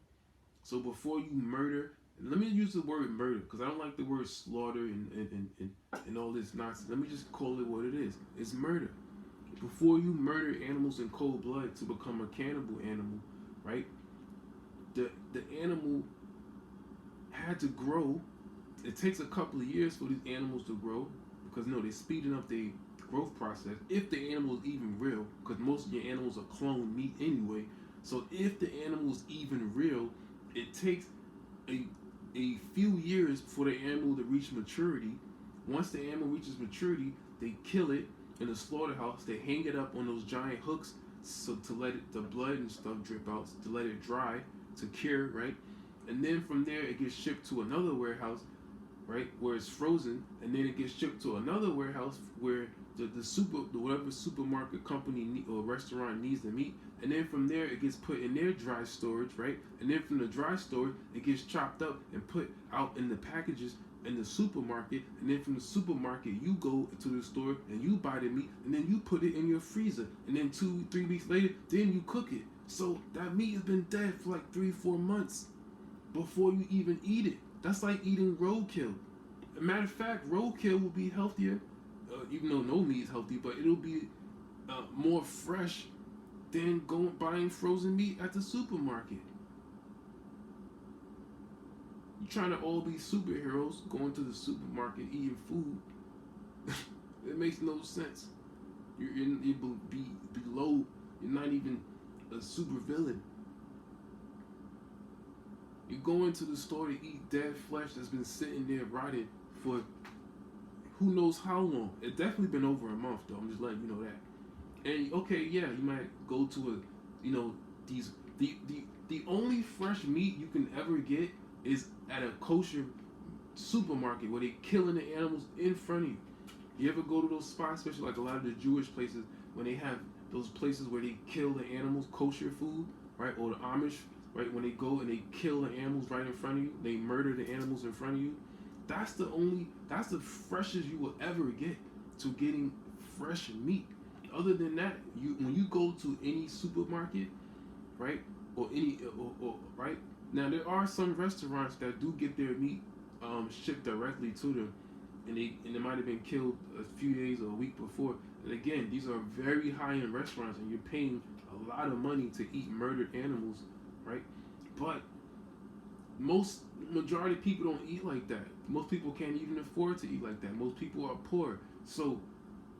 [SPEAKER 1] So before you murder, and let me use the word murder because I don't like the word slaughter and all this nonsense. Let me just call it what it is. It's murder. Before you murder animals in cold blood to become a cannibal animal, right? The animal had to grow. It takes a couple of years for these animals to grow because they're speeding up their growth process. If the animal is even real, because most of your animals are cloned meat anyway. So if the animal is even real, it takes a few years for the animal to reach maturity. Once the animal reaches maturity, they kill it in the slaughterhouse. They hang it up on those giant hooks so to let the blood and stuff drip out, to let it dry, to cure, right? And then from there it gets shipped to another warehouse, right, where it's frozen, and then it gets shipped to another warehouse where whatever supermarket company or restaurant needs the meat, and then from there it gets put in their dry storage, right, and then from the dry storage it gets chopped up and put out in the packages in the supermarket, and then from the supermarket you go to the store and you buy the meat, and then you put it in your freezer, and then 2-3 weeks later then you cook it. So that meat has been dead for like 3-4 months before you even eat it. That's like eating roadkill. As a matter of fact, roadkill will be healthier, even though no meat is healthy, but it'll be more fresh than buying frozen meat at the supermarket. You're trying to all be superheroes, going to the supermarket, eating food. It makes no sense. You're below. You're not even a super villain. You go into the store to eat dead flesh that's been sitting there rotting for who knows how long. It's definitely been over a month though. I'm just letting you know that. And okay, yeah, you might go to the only fresh meat you can ever get is at a kosher supermarket where they killing the animals in front of you. You ever go to those spots, especially like a lot of the Jewish places, when they have those places where they kill the animals, kosher food, right? Or the Amish, right? When they go and they kill the animals right in front of you, they murder the animals in front of you. That's the freshest you will ever get to getting fresh meat. Other than that, when you go to any supermarket, right, or right now, there are some restaurants that do get their meat shipped directly to them, and it might have been killed a few days or a week before. And again, these are very high-end restaurants, and you're paying a lot of money to eat murdered animals, right? But majority of people don't eat like that. Most people can't even afford to eat like that. Most people are poor. So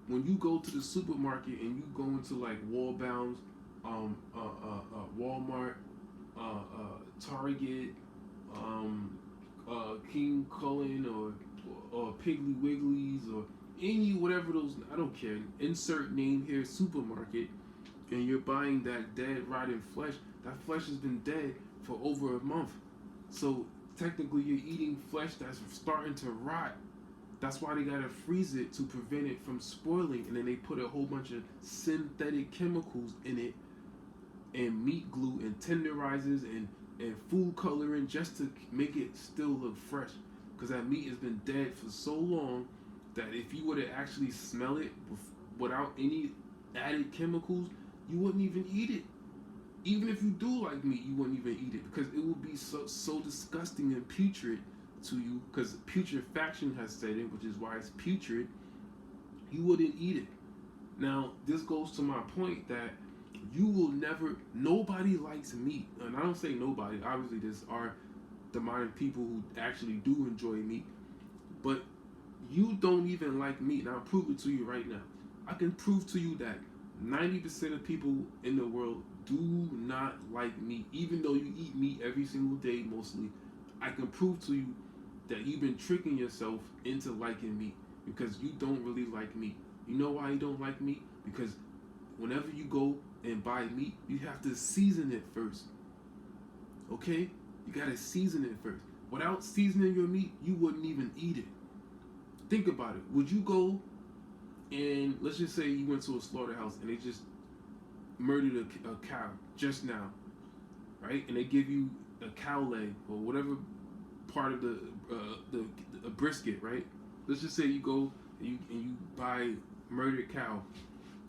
[SPEAKER 1] when you go to the supermarket and you go into like Walbounds, Walmart, Target, King Cullen or Piggly Wiggly's or any whatever those, I don't care, insert name here, supermarket, and you're buying that dead rotten flesh, that flesh has been dead for over a month. So technically you're eating flesh that's starting to rot. That's why they gotta freeze it to prevent it from spoiling, and then they put a whole bunch of synthetic chemicals in it and meat glue and tenderizes and food coloring just to make it still look fresh, because that meat has been dead for so long that if you were to actually smell it without any added chemicals, you wouldn't even eat it. Even if you do like meat, you wouldn't even eat it because it would be so disgusting and putrid to you, because Putrefaction has said it, which is why it's putrid. You wouldn't eat it. Now, this goes to my point that you will never, nobody likes meat. And I don't say nobody, obviously there are demonic people who actually do enjoy meat, but you don't even like meat. And I'll prove it to you right now. I can prove to you that 90% of people in the world do not like meat. Even though you eat meat every single day, mostly, I can prove to you that you've been tricking yourself into liking meat because you don't really like meat. You know why you don't like meat? Because whenever you go and buy meat, you have to season it first. Okay? You gotta season it first. Without seasoning your meat, you wouldn't even eat it. Think about it. Would you go and let's just say you went to a slaughterhouse and they just murdered a cow just now, right? And they give you a cow leg or whatever part of the a brisket, right? Let's just say you go and you buy murdered cow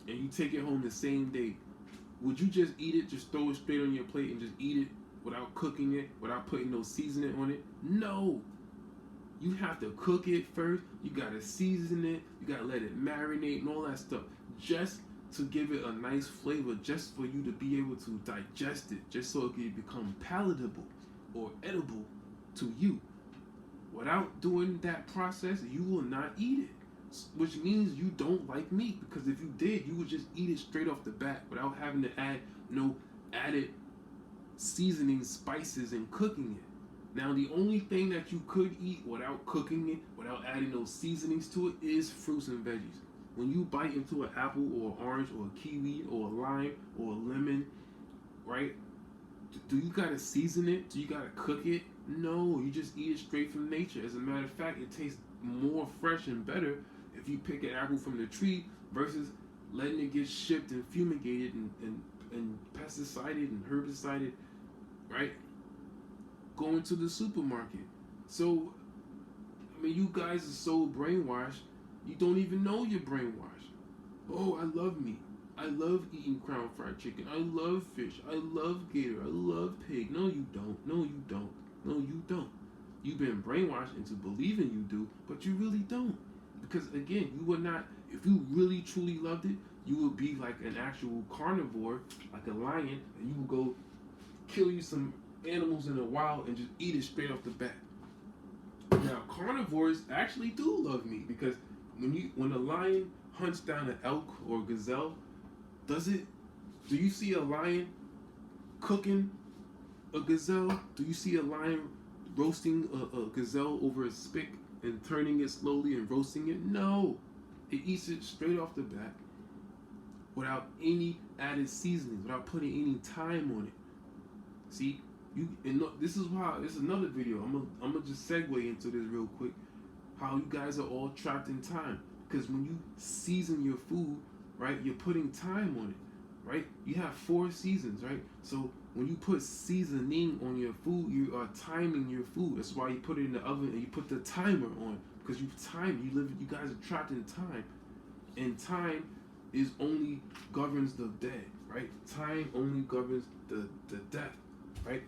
[SPEAKER 1] and you take it home the same day. Would you just eat it, just throw it straight on your plate and just eat it without cooking it, without putting no seasoning on it? No. You have to cook it first. You gotta season it. You gotta let it marinate and all that stuff, just to give it a nice flavor, just for you to be able to digest it, just so it can become palatable or edible to you. Without doing that process, you will not eat it, which means you don't like meat, because if you did, you would just eat it straight off the bat without having to add no added seasoning, spices, and cooking it. Now, the only thing that you could eat without cooking it, without adding those seasonings to it, is fruits and veggies. When you bite into an apple or an orange or a kiwi or a lime or a lemon, right? Do you gotta season it? Do you gotta cook it? No, you just eat it straight from nature. As a matter of fact, it tastes more fresh and better if you pick an apple from the tree versus letting it get shipped and fumigated and pesticided and herbicided, right? Going to the supermarket. So, I mean, you guys are so brainwashed, you don't even know you're brainwashed. Oh, I love meat. I love eating crown fried chicken. I love fish. I love gator. I love pig. No, you don't. No, you don't. No, you don't. You've been brainwashed into believing you do, but you really don't. Because again, you would not, if you really truly loved it, you would be like an actual carnivore, like a lion, and you would go kill you some animals in the wild and just eat it straight off the bat. Now, carnivores actually do love meat, because when a lion hunts down an elk or gazelle, do you see a lion cooking a gazelle? Do you see a lion roasting a gazelle over a spit and turning it slowly and roasting it? No. It eats it straight off the bat without any added seasonings, without putting any time on it. See? This is another video. I'm gonna just segue into this real quick. How you guys are all trapped in time, because when you season your food, right, you're putting time on it, right? You have 4 seasons, right? So when you put seasoning on your food, you are timing your food. That's why you put it in the oven and you put the timer on, because you guys are trapped in time, and time is only governs the dead, right? Time only governs the death. Right?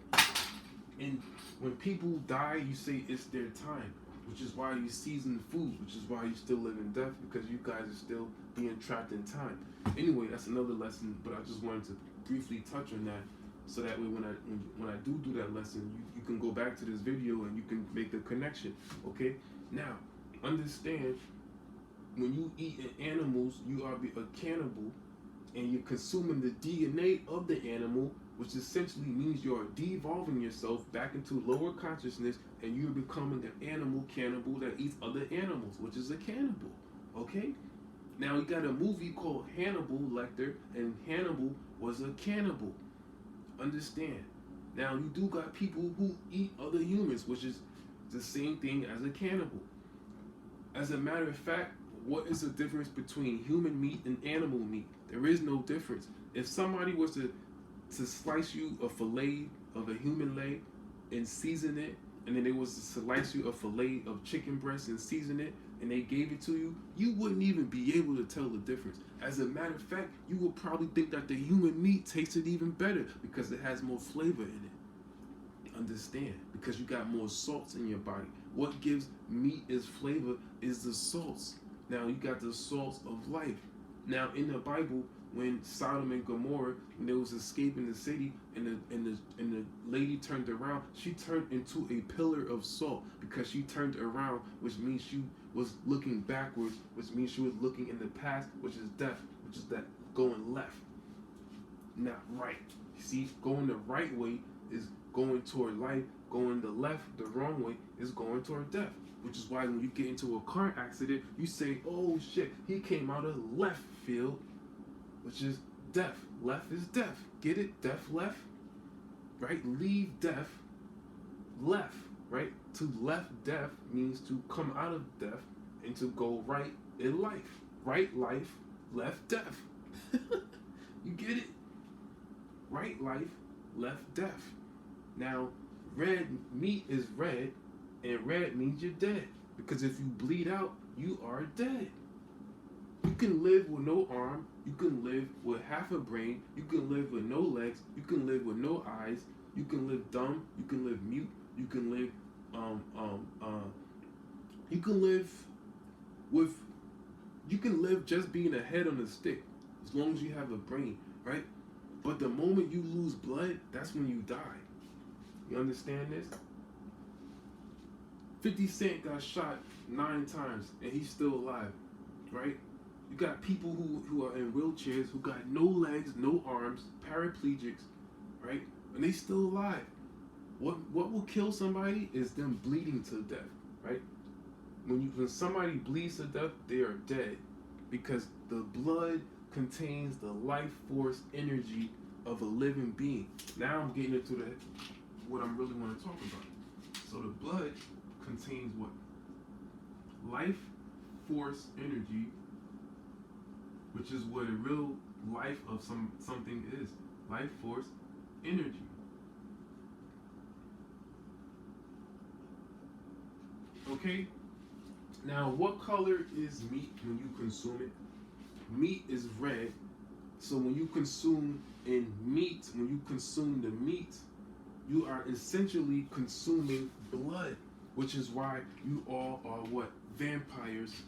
[SPEAKER 1] And when people die, you say it's their time, which is why you season food, which is why you still live in death, because you guys are still being trapped in time. Anyway, that's another lesson, but I just wanted to briefly touch on that, so that way when I do that lesson, you can go back to this video and you can make the connection. Okay? Now, understand, when you eat animals, you are a cannibal, and you're consuming the DNA of the animal, which essentially means you're devolving yourself back into lower consciousness, and you're becoming an animal cannibal that eats other animals, which is a cannibal. Okay? Now, you got a movie called Hannibal Lecter, and Hannibal was a cannibal. Understand? Now, you do got people who eat other humans, which is the same thing as a cannibal. As a matter of fact, what is the difference between human meat and animal meat? There is no difference. If somebody was to slice you a fillet of a human leg and season it, and then they was to slice you a fillet of chicken breast and season it, and they gave it to you, you wouldn't even be able to tell the difference. As a matter of fact, you would probably think that the human meat tasted even better because it has more flavor in it. Understand? Because you got more salts in your body. What gives meat its flavor is the salts. Now, you got the salts of life. Now, in the Bible, when Sodom and Gomorrah, when they was escaping the city, and the lady turned around, she turned into a pillar of salt, because she turned around, which means she was looking backwards, which means she was looking in the past, which is death, which is that going left, not right. See, going the right way is going toward life. Going the left, the wrong way, is going toward death. Which is why when you get into a car accident, you say, oh shit, he came out of left field, which is death. Left is death. Get it? Death, left. Right? Leave death, left. Right? To left death means to come out of death and to go right in life. Right life, left death. You get it? Right life, left death. Now, red meat is red, and red means you're dead. Because if you bleed out, you are dead. You can live with no arm, you can live with half a brain, you can live with no legs, you can live with no eyes, you can live dumb, you can live mute, you can live you can live just being a head on a stick, as long as you have a brain, right? But the moment you lose blood, that's when you die. You understand this? 50 Cent got shot 9 times and he's still alive, right? You got people who are in wheelchairs, who got no legs, no arms, paraplegics, right? And they still alive. What will kill somebody is them bleeding to death, right? When somebody bleeds to death, they are dead, because the blood contains the life force energy of a living being. Now I'm getting into what I really want to talk about. So the blood contains what? Life force energy, which is what a real life of something is. Life force energy. Okay? Now, what color is meat when you consume it? Meat is red. So when you consume the meat, you are essentially consuming blood, which is why you all are what? Vampires.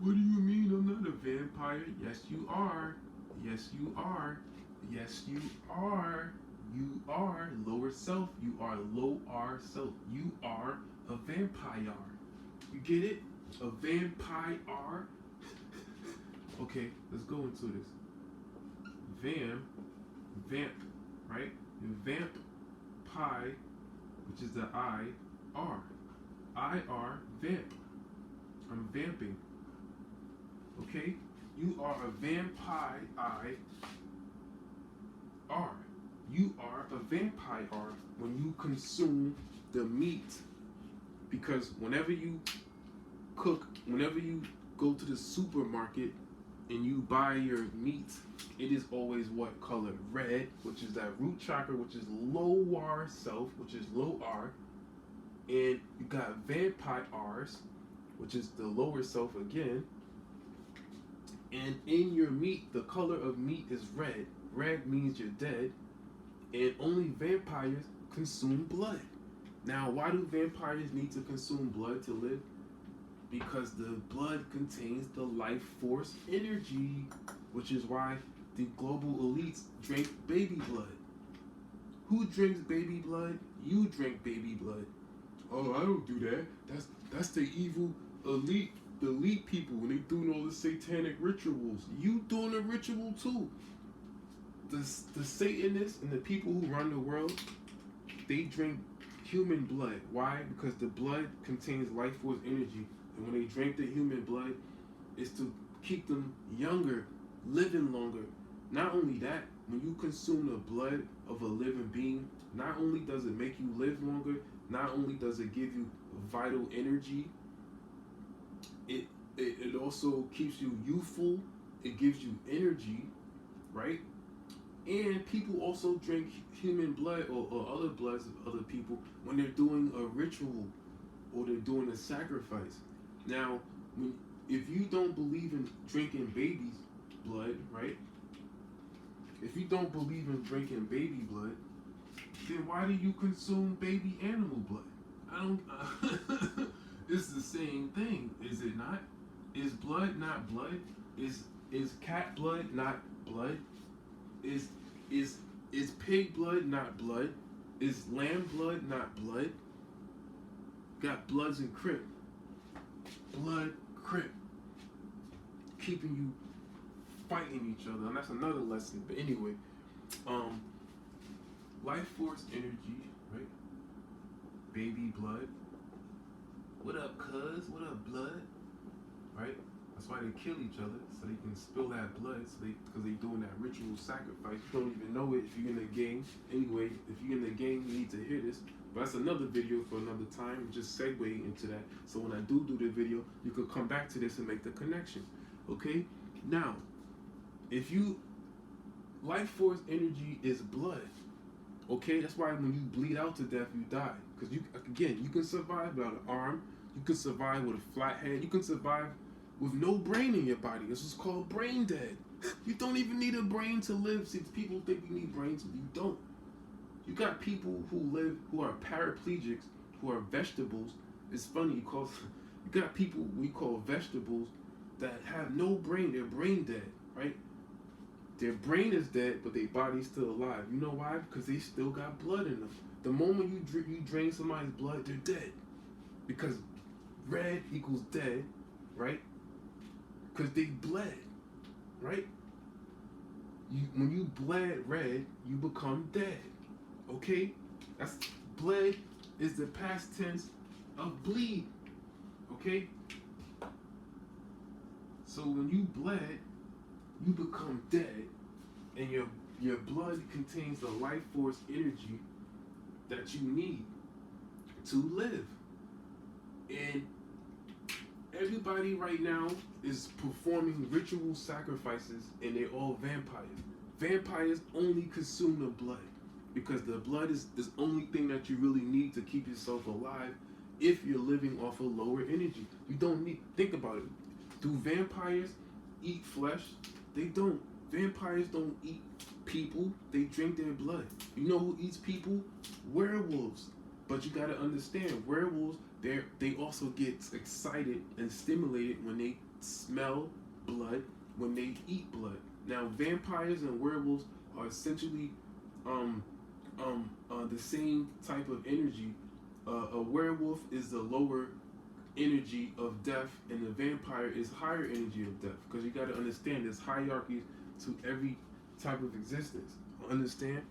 [SPEAKER 1] What do you mean I'm not a vampire? Yes, you are. Yes, you are. Yes, you are. You are lower self. You are low R self. You are a vampire. You get it? A vampire. Okay, let's go into this. Vamp, right? Vamp pi, which is the I-R. I-R, vamp. I'm vamping. Okay? You are a vampire. I-R. You are a vampire when you consume the meat. Because whenever you go to the supermarket and you buy your meat, it is always what color? Red, which is that root chakra, which is low R self, which is low R. And you got vampires, which is the lower self again. And in your meat, the color of meat is red. Red means you're dead. And only vampires consume blood. Now, why do vampires need to consume blood to live? Because the blood contains the life force energy, which is why the global elites drink baby blood. Who drinks baby blood? You drink baby blood. Oh, I don't do that. That's the evil elite people when they doing all the satanic rituals. You doing a ritual too. The Satanists and the people who run the world, they drink human blood. Why? Because the blood contains life force energy. And when they drink the human blood, it's to keep them younger, living longer. Not only that, when you consume the blood of a living being, not only does it make you live longer, not only does it give you vital energy, it also keeps you youthful, it gives you energy, right? And people also drink human blood or other bloods of other people when they're doing a ritual or they're doing a sacrifice. Now, if you don't believe in drinking baby's blood, right? If you don't believe in drinking baby blood, then why do you consume baby animal blood? I don't. It's the same thing, is it not? Is blood not blood? Is cat blood not blood? Is pig blood not blood? Is lamb blood not blood? Got Bloods and Crips. Blood, grip, keeping you fighting each other, and that's another lesson. But anyway, life force energy, right? Baby blood. What up, cuz? What up, blood? Right? That's why they kill each other, so they can spill that blood, because they doing that ritual sacrifice. You don't even know it if you're in the game. Anyway, if you're in the game, you need to hear this. But that's another video for another time. Just segue into that. So when I do the video, you could come back to this and make the connection. Okay? Now, life force energy is blood. Okay? That's why when you bleed out to death, you die. Because you can survive without an arm. You can survive with a flat head. You can survive with no brain in your body. This is called brain dead. You don't even need a brain to live. See, people think you need brains, but you don't. You got people who are paraplegics, who are vegetables. It's funny, you got people we call vegetables that have no brain. They're brain dead, right? Their brain is dead, but their body's still alive. You know why? Because they still got blood in them. The moment you drain somebody's blood, they're dead. Because red equals dead, right? Because they bled, right? When you bled red, you become dead. Okay? That's bled is the past tense of bleed. Okay? So when you bled, you become dead, and your blood contains the life force energy that you need to live. And everybody right now is performing ritual sacrifices, and they're all vampires. Vampires only consume the blood, because the blood is the only thing that you really need to keep yourself alive if you're living off of lower energy. You don't need, think about it. Do vampires eat flesh? They don't. Vampires don't eat people, they drink their blood. You know who eats people? Werewolves. But you gotta understand, werewolves, they also get excited and stimulated when they smell blood, when they eat blood. Now, vampires and werewolves are essentially the same type of energy. A werewolf is the lower energy of death, and the vampire is higher energy of death. Because you got to understand, there's hierarchies to every type of existence. Understand?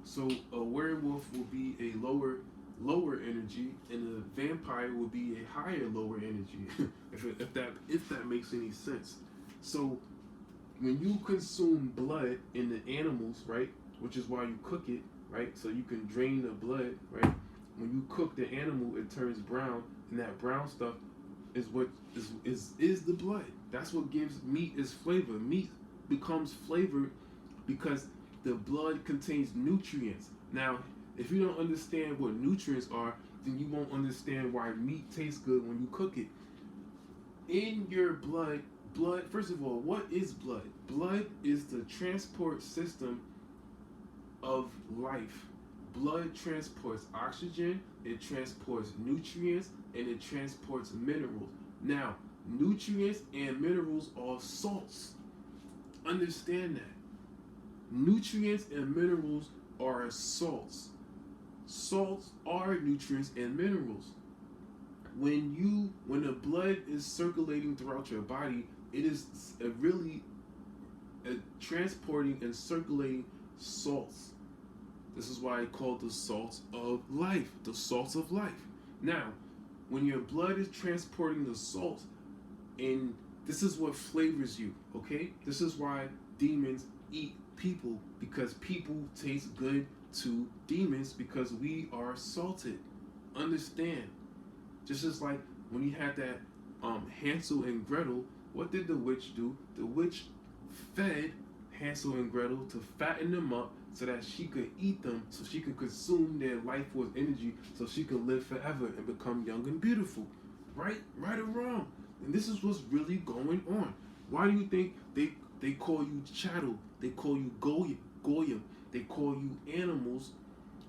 [SPEAKER 1] So a werewolf will be a lower energy, and a vampire will be a higher lower energy. if that makes any sense. So when you consume blood in the animals, right, which is why you cook it, right, so you can drain the blood, right. When you cook the animal, it turns brown, and that brown stuff is what is the blood. That's what gives meat its flavor. Meat becomes flavored because the blood contains nutrients. Now, if you don't understand what nutrients are, then you won't understand why meat tastes good when you cook it. In your blood, first of all, what is blood? Blood is the transport system of life. Blood transports oxygen, it transports nutrients, and it transports minerals. Now, nutrients and minerals are salts. Understand that. Nutrients and minerals are salts. Salts are nutrients and minerals. When the blood is circulating throughout your body, it is really transporting and circulating salts. This is why I call the salts of life, the salts of life. Now, when your blood is transporting the salts, and this is what flavors you, okay? This is why demons eat people, because people taste good to demons because we are salted. Understand? Just as like when you had that Hansel and Gretel, what did the witch do? The witch fed Hansel and Gretel to fatten them up so that she could eat them, so she could consume their life force energy, so she could live forever and become young and beautiful. Right? Right or wrong? And this is what's really going on. Why do you think they call you chattel? They call you goyim. They call you animals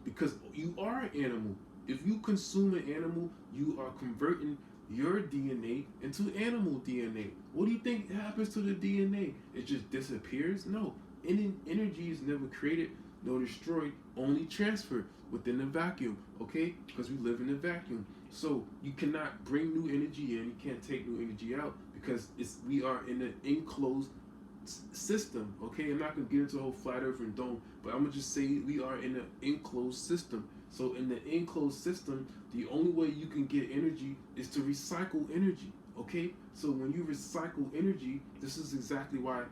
[SPEAKER 1] because you are an animal. If you consume an animal, you are converting your DNA into animal DNA. What do you think happens to the DNA? It just disappears? No. Energy is never created nor destroyed, only transferred within a vacuum, okay? Because we live in a vacuum. So you cannot bring new energy in, you can't take new energy out, because we are in an enclosed system. Okay, I'm not gonna get into a whole flat earth and dome, but I'm gonna just say we are in an enclosed system. So in the enclosed system, the only way you can get energy is to recycle energy. Okay, so when you recycle energy, this is exactly why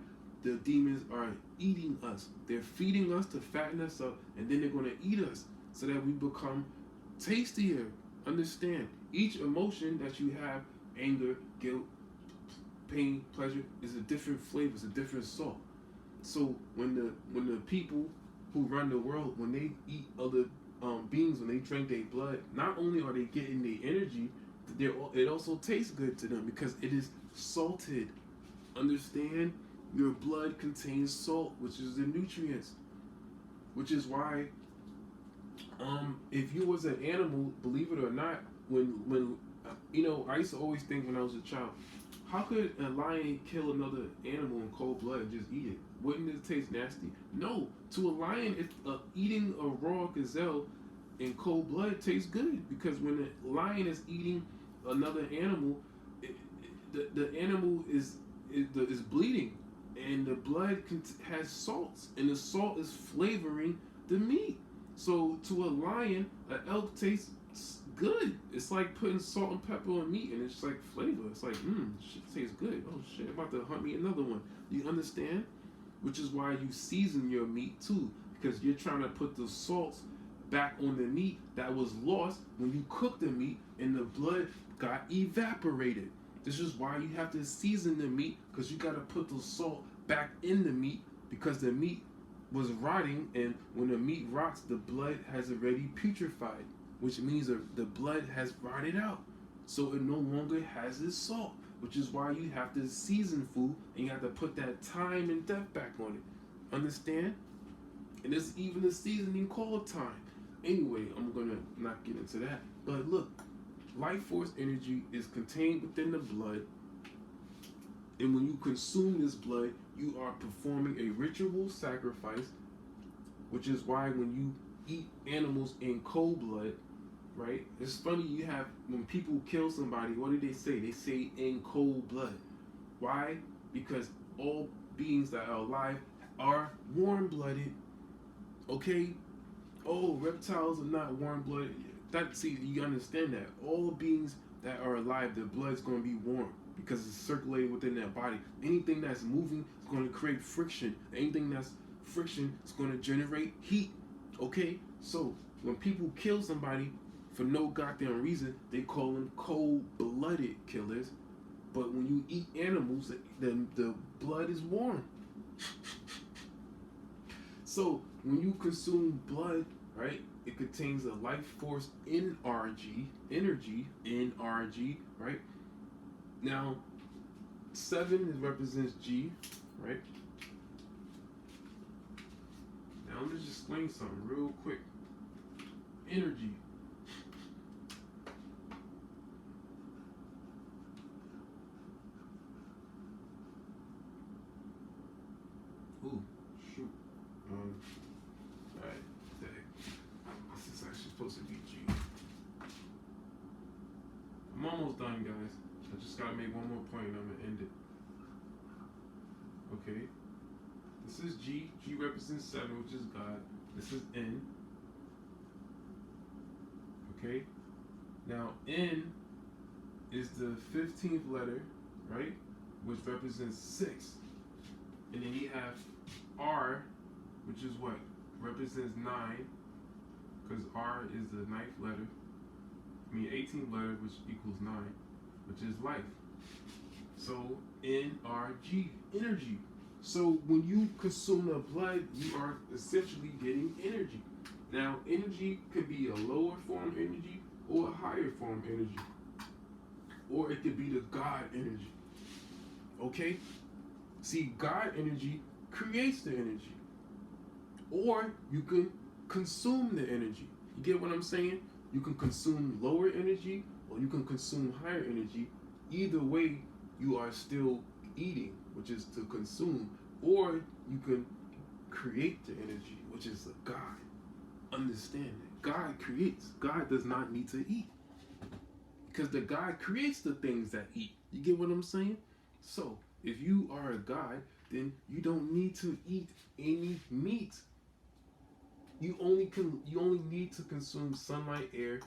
[SPEAKER 1] the demons are eating us. They're feeding us to fatten us up, and then they're going to eat us so that we become tastier. Understand, each emotion that you have, anger, guilt, pain, pleasure, is a different flavor, it's a different salt. So when the people who run the world, when they eat other beings, when they drink their blood, not only are they getting their energy, it also tastes good to them because it is salted. Understand? Your blood contains salt, which is the nutrients. Which is why, if you was an animal, believe it or not, when I used to always think when I was a child, how could a lion kill another animal in cold blood and just eat it? Wouldn't it taste nasty? No. To a lion, eating a raw gazelle in cold blood tastes good because when a lion is eating another animal, the animal is bleeding, and the blood has salts, and the salt is flavoring the meat. So to a lion, an elk tastes good. It's like putting salt and pepper on meat, and it's like flavor. It's like, shit tastes good. Oh shit, I'm about to hunt me another one. You understand? Which is why you season your meat too, because you're trying to put the salts back on the meat that was lost when you cooked the meat and the blood got evaporated. This is why you have to season the meat, because you got to put the salt back in the meat because the meat was rotting, and when the meat rots, the blood has already putrefied, which means the blood has rotted out. So it no longer has its salt, which is why you have to season food and you have to put that time and depth back on it. Understand? And there's even a seasoning called time. Anyway, I'm going to not get into that. But look, life force energy is contained within the blood. And when you consume this blood, you are performing a ritual sacrifice, which is why when you eat animals in cold blood, right? It's funny, when people kill somebody, what do they say? They say in cold blood. Why? Because all beings that are alive are warm-blooded. Okay? Oh, reptiles are not warm-blooded. You understand that. All beings that are alive, their blood's going to be warm because it's circulating within their body. Anything that's moving is going to create friction. Anything that's friction is going to generate heat. Okay? So, when people kill somebody for no goddamn reason, they call them cold-blooded killers. But when you eat animals, the blood is warm. So, when you consume blood, right, it contains a life force energy, right? Now, 7 represents G, right? Now, let me just explain something real quick. Energy. Ooh, shoot. Alright, this is actually supposed to be G. I'm almost done, guys. I just gotta make one more point and I'm gonna end it. Okay. This is G. G represents 7, which is God. This is N. Okay. Now, N is the 15th letter, right? Which represents 6. And then you have R, which is what? Represents 9. Because R is the 9th letter. 18th letter, which equals 9, which is life. So, NRG, energy. So, when you consume the blood, you are essentially getting energy. Now, energy could be a lower form energy or a higher form energy. Or it could be the God energy. Okay? See, God energy creates the energy. Or you can consume the energy. You get what I'm saying? You can consume lower energy or you can consume higher energy. Either way, you are still eating, which is to consume. Or you can create the energy, which is a God. Understand that. God creates. God does not need to eat. Because the God creates the things that eat. You get what I'm saying? So, if you are a god, then you don't need to eat any meat. You only need to consume sunlight, air,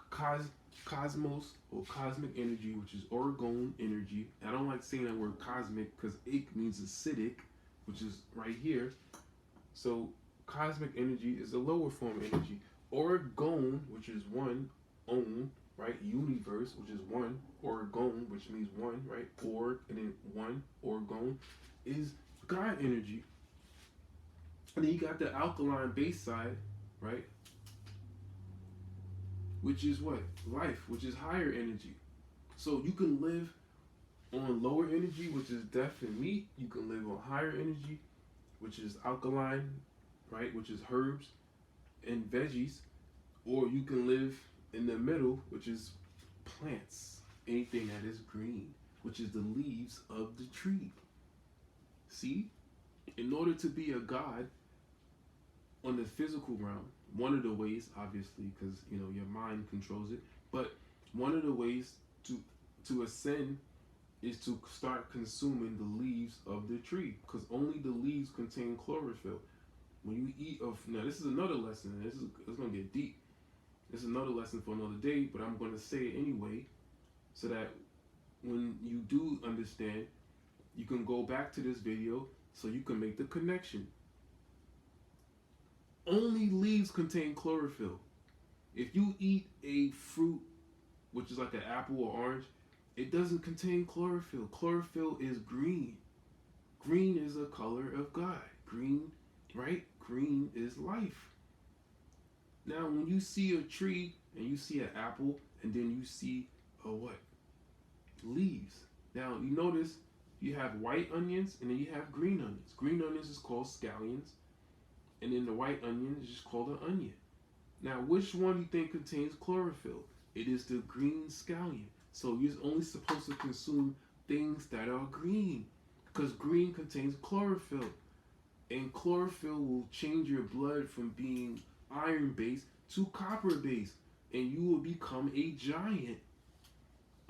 [SPEAKER 1] cos, cosmos or cosmic energy, which is orgone energy. I don't like saying that word cosmic because ik means acidic, which is right here. So cosmic energy is a lower form of energy. Orgone, which is one, own, right? Universe, which is one. Orgone, which means one, right? Org and then one. Orgone is God energy. And then you got the alkaline base side, right? Which is what? Life, which is higher energy. So you can live on lower energy, which is death and meat. You can live on higher energy, which is alkaline, right? Which is herbs and veggies. Or you can live in the middle, which is plants. Anything that is green, which is the leaves of the tree. See? In order to be a god on the physical realm, one of the ways, obviously, because your mind controls it, but one of the ways to ascend is to start consuming the leaves of the tree, because only the leaves contain chlorophyll. When you eat now this is another lesson. It's gonna get deep. This is another lesson for another day, but I'm gonna say it anyway, so that when you do understand, you can go back to this video so you can make the connection. Only leaves contain chlorophyll. If you eat a fruit, which is like an apple or orange, it doesn't contain chlorophyll. Chlorophyll is green. Green is a color of God. Green, right? Green is life. Now, when you see a tree and you see an apple and then you see a what? Leaves. Now, you notice you have white onions and then you have green onions. Green onions is called scallions. And then the white onion is just called an onion. Now, which one do you think contains chlorophyll? It is the green scallion. So you're only supposed to consume things that are green, because green contains chlorophyll. And chlorophyll will change your blood from being iron-based to copper-based. And you will become a giant.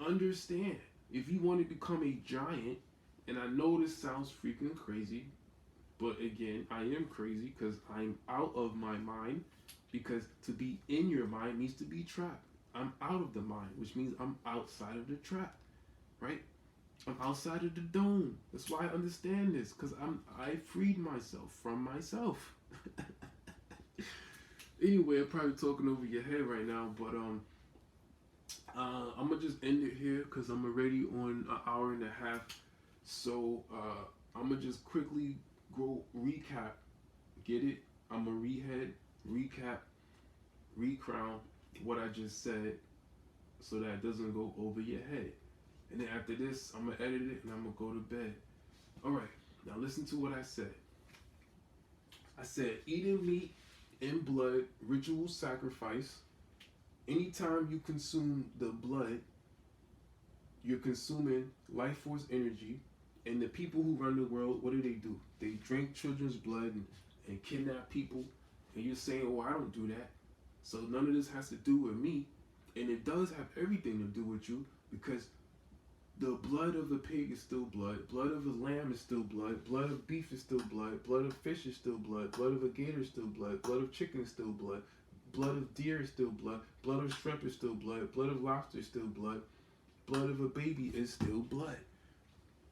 [SPEAKER 1] Understand, if you want to become a giant, and I know this sounds freaking crazy, but again, I am crazy because I'm out of my mind, because to be in your mind means to be trapped. I'm out of the mind, which means I'm outside of the trap, right? I'm outside of the dome. That's why I understand this, because I freed myself from myself. Anyway, I'm probably talking over your head right now, but I'm gonna just end it here because I'm already on an hour and a half. So I'm gonna just quickly go recap. Get it? I'm gonna recap, recrown what I just said, so that it doesn't go over your head. And then after this, I'm gonna edit it and I'm gonna go to bed. All right. Now listen to what I said. I said eating meat and blood, ritual sacrifice. Anytime you consume the blood, you're consuming life force energy. And the people who run the world, what do? They drink children's blood and kidnap people. And you're saying, well, I don't do that. So none of this has to do with me. And it does have everything to do with you, because the blood of a pig is still blood. Blood of a lamb is still blood. Blood of beef is still blood. Blood of fish is still blood. Blood of a gator is still blood. Blood of chicken is still blood. Blood of deer is still blood. Blood of shrimp is still blood. Blood of lobster is still blood. Blood of a baby is still blood.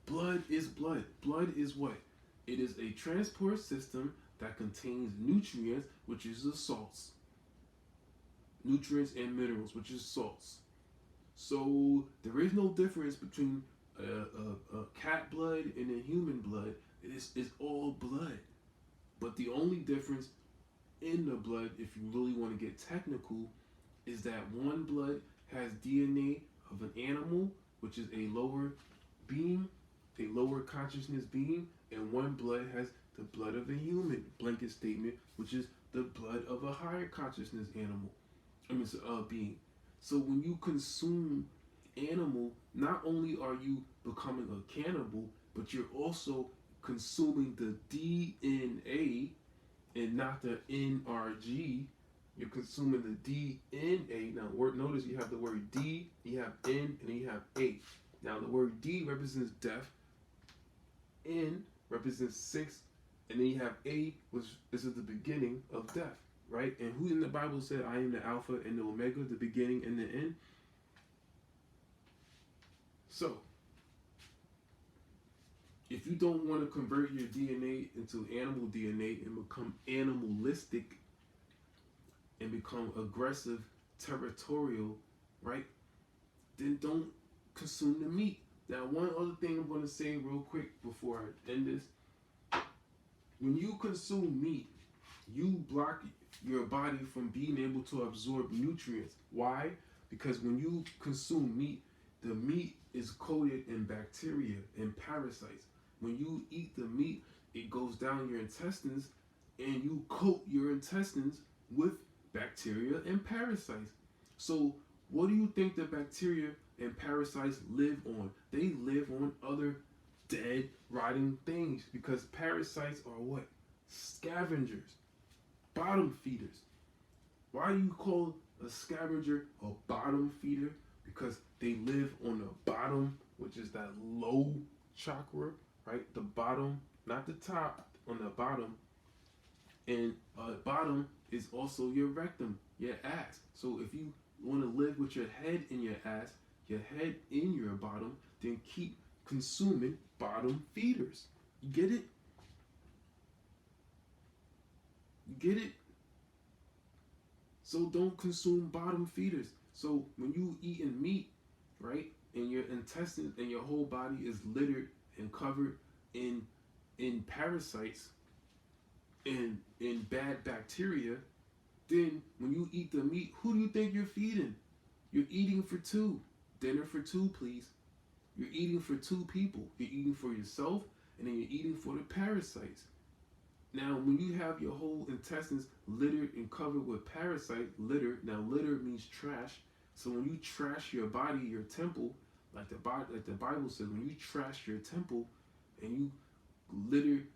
[SPEAKER 1] Blood is blood. Blood is what? It is a transport system that contains nutrients, which is the salts. Nutrients and minerals, which is salts. So there is no difference between a cat blood and a human blood. It's all blood. But the only difference in the blood, if you really want to get technical, is that one blood has DNA of an animal, which is a lower being, a lower consciousness being, and one blood has the blood of a human, blanket statement, which is the blood of a higher consciousness animal. Being. So when you consume animal, not only are you becoming a cannibal, but you're also consuming the DNA and not the NRG. You're consuming the DNA. Now, notice you have the word D, you have N, and you have A. Now the word D represents death, N represents 6, and then you have A, which this is the beginning of death, right? And who in the Bible said, I am the Alpha and the Omega, the beginning and the end? So, if you don't want to convert your DNA into animal DNA and become animalistic and become aggressive, territorial, right? Then don't consume the meat. Now, one other thing I'm going to say real quick before I end this. When you consume meat, you block your body from being able to absorb nutrients. Why? Because when you consume meat, the meat is coated in bacteria and parasites. When you eat the meat, it goes down your intestines and you coat your intestines with bacteria and parasites. So what do you think the bacteria and parasites live on? They live on other dead, rotting things, because parasites are what? Scavengers, bottom feeders. Why do you call a scavenger a bottom feeder? Because they live on the bottom, which is that low chakra, right? The bottom, not the top, on the bottom. And bottom is also your rectum, your ass. So if you want to live with your head in your ass, your head in your bottom, then keep consuming bottom feeders. You get it? You get it? So don't consume bottom feeders. So when you eating meat, right, and your intestines and your whole body is littered and covered in parasites and in bad bacteria, then when you eat the meat, who do you think you're feeding? You're eating for two. Dinner for two, please. You're eating for two people. You're eating for yourself, and then you're eating for the parasites. Now, when you have your whole intestines littered and covered with parasite litter, now litter means trash. So when you trash your body, your temple, like the Bible says, when you trash your temple and you litter,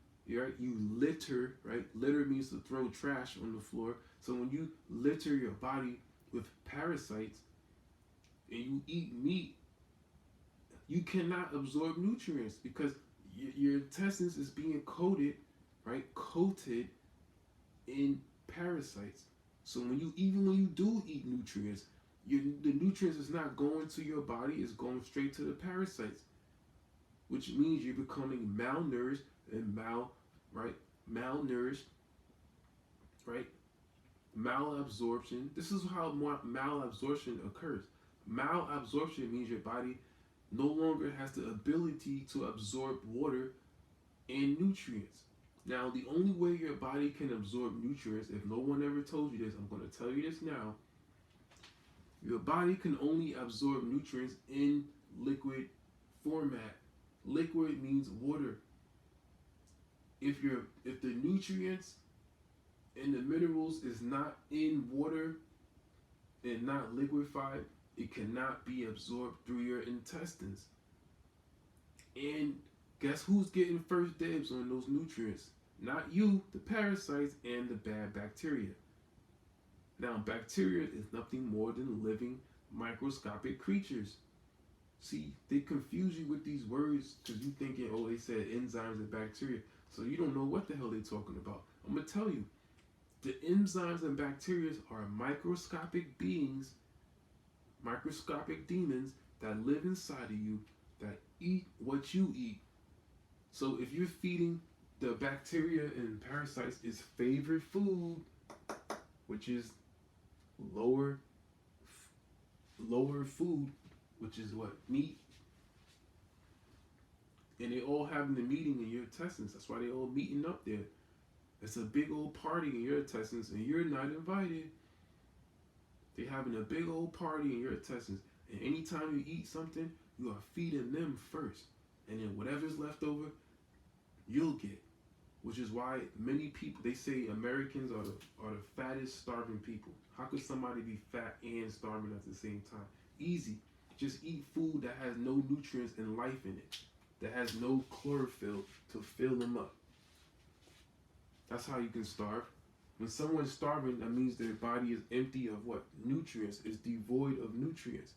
[SPEAKER 1] right? Litter means to throw trash on the floor. So when you litter your body with parasites and you eat meat, you cannot absorb nutrients because your intestines is being coated, right? Coated in parasites. So even when you do eat nutrients, the nutrients is not going to your body, it's going straight to the parasites, which means you're becoming malnourished and malnourished, right? Malabsorption. This is how malabsorption occurs. Malabsorption means your body no longer has the ability to absorb water and nutrients. Now, the only way your body can absorb nutrients, if no one ever told you this, I'm going to tell you this now. Your body can only absorb nutrients in liquid format. Liquid means water. If the nutrients and the minerals is not in water and not liquefied, it cannot be absorbed through your intestines. And guess who's getting first dibs on those nutrients? Not you, the parasites and the bad bacteria. Now, bacteria is nothing more than living microscopic creatures. See, they confuse you with these words because you thinking, oh, they said enzymes and bacteria. So you don't know what the hell they're talking about. I'm going to tell you. The enzymes and bacteria are microscopic beings, microscopic demons that live inside of you that eat what you eat. So if you're feeding the bacteria and parasites its favorite food, which is lower food, which is what? Meat. And they all having the meeting in your intestines. That's why they all meeting up there. It's a big old party in your intestines and you're not invited. They having a big old party in your intestines. And anytime you eat something, you are feeding them first. And then whatever's left over, you'll get. Which is why many people, they say Americans are the fattest starving people. How could somebody be fat and starving at the same time? Easy. Just eat food that has no nutrients and life in it. That has no chlorophyll to fill them up. That's how you can starve. When someone's starving, that means their body is empty of what? Nutrients. It's devoid of nutrients.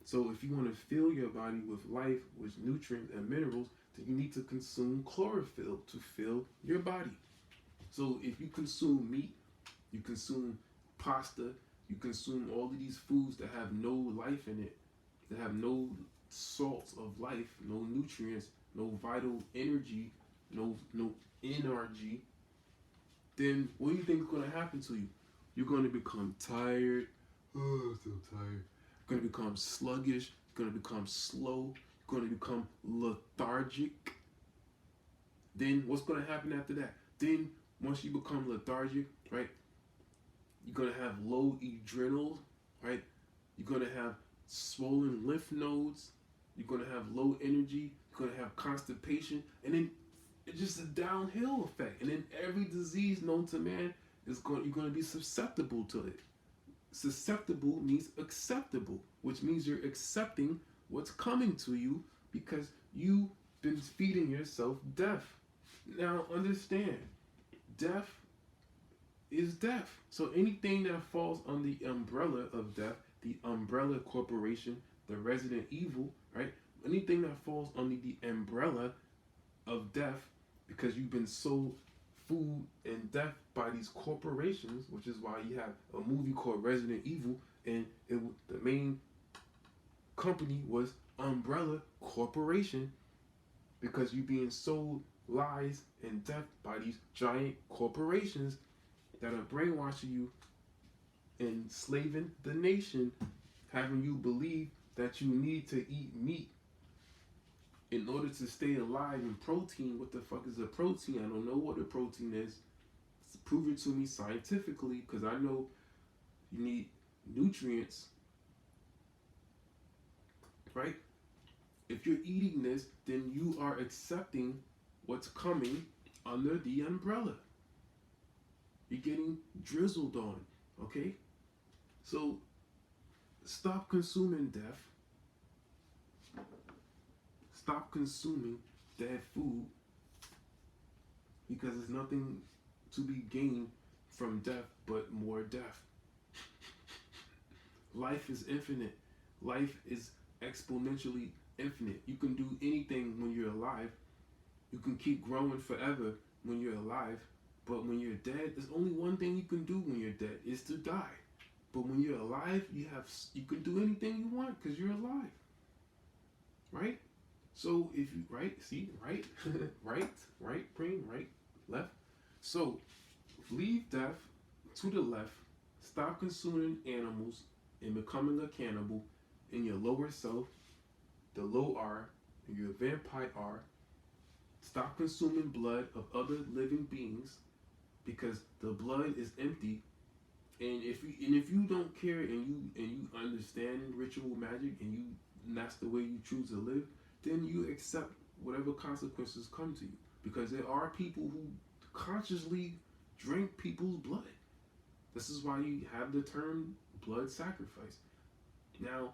[SPEAKER 1] So if you want to fill your body with life, with nutrients and minerals, then you need to consume chlorophyll to fill your body. So if you consume meat, you consume pasta, you consume all of these foods that have no life in it, that have no salts of life, no nutrients, no vital energy, no energy, then what do you think is going to happen to you? You're going to become tired. Oh, I'm so tired. You're going to become sluggish. You're going to become slow. You're going to become lethargic. Then what's going to happen after that? Then once you become lethargic, right, you're going to have low adrenals, right? You're going to have swollen lymph nodes. You're going to have low energy. You're going to have constipation. And then it's just a downhill effect. And then every disease known to man you're going to be susceptible to it. Susceptible means acceptable, which means you're accepting what's coming to you because you've been feeding yourself death. Now understand, death is death. So anything that falls on the umbrella of death, the umbrella corporation, the resident evil, right? Anything that falls under the umbrella of death, because you've been sold food and death by these corporations, which is why you have a movie called Resident Evil, and the main company was Umbrella Corporation, because you're being sold lies and death by these giant corporations that are brainwashing you, enslaving the nation, having you believe that you need to eat meat in order to stay alive. And protein, what the fuck is a protein? I don't know what a protein is. Prove it to me scientifically, because I know you need nutrients, right? If you're eating this, then you are accepting what's coming under the umbrella. You're getting drizzled on, okay? So stop consuming death. Stop consuming dead food, because there's nothing to be gained from death but more death. Life is infinite. Life is exponentially infinite. You can do anything when you're alive. You can keep growing forever when you're alive. But when you're dead, there's only one thing you can do when you're dead, is to die. But when you're alive, you can do anything you want because you're alive. Right? So if you, right, see, right, right, brain, right, left. So leave death to the left. Stop consuming animals and becoming a cannibal in your lower self, the low R, and your vampire R. Stop consuming blood of other living beings, because the blood is empty. And if you don't care and you understand ritual magic and that's the way you choose to live, then you accept whatever consequences come to you. Because there are people who consciously drink people's blood. This is why you have the term blood sacrifice. Now,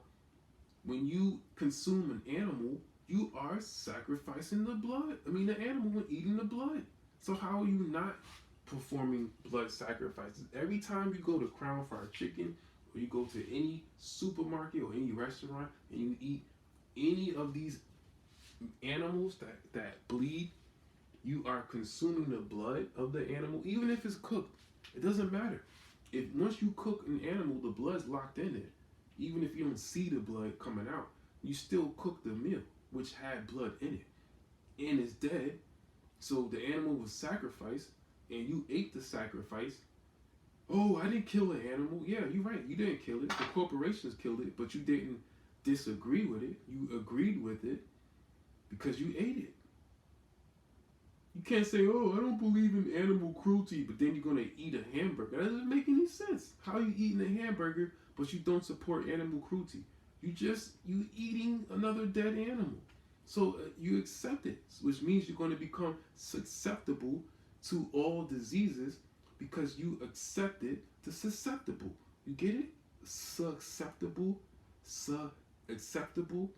[SPEAKER 1] when you consume an animal, you are sacrificing the blood. The animal when eating the blood. So how are you not performing blood sacrifices? Every time you go to Crown Fried Chicken, or you go to any supermarket or any restaurant and you eat any of these animals that bleed, you are consuming the blood of the animal, even if it's cooked. It doesn't matter. If once you cook an animal, the blood's locked in it. Even if you don't see the blood coming out, you still cook the meal, which had blood in it, and it's dead. So the animal was sacrificed, and you ate the sacrifice. Oh, I didn't kill an animal. Yeah, you're right. You didn't kill it. The corporations killed it, but you didn't disagree with it. You agreed with it because you ate it. You can't say, oh, I don't believe in animal cruelty, but then you're going to eat a hamburger. That doesn't make any sense. How are you eating a hamburger, but you don't support animal cruelty? You eating another dead animal. So you accept it, which means you're going to become susceptible to all diseases because you accepted the susceptible. You get it? Susceptible, acceptable,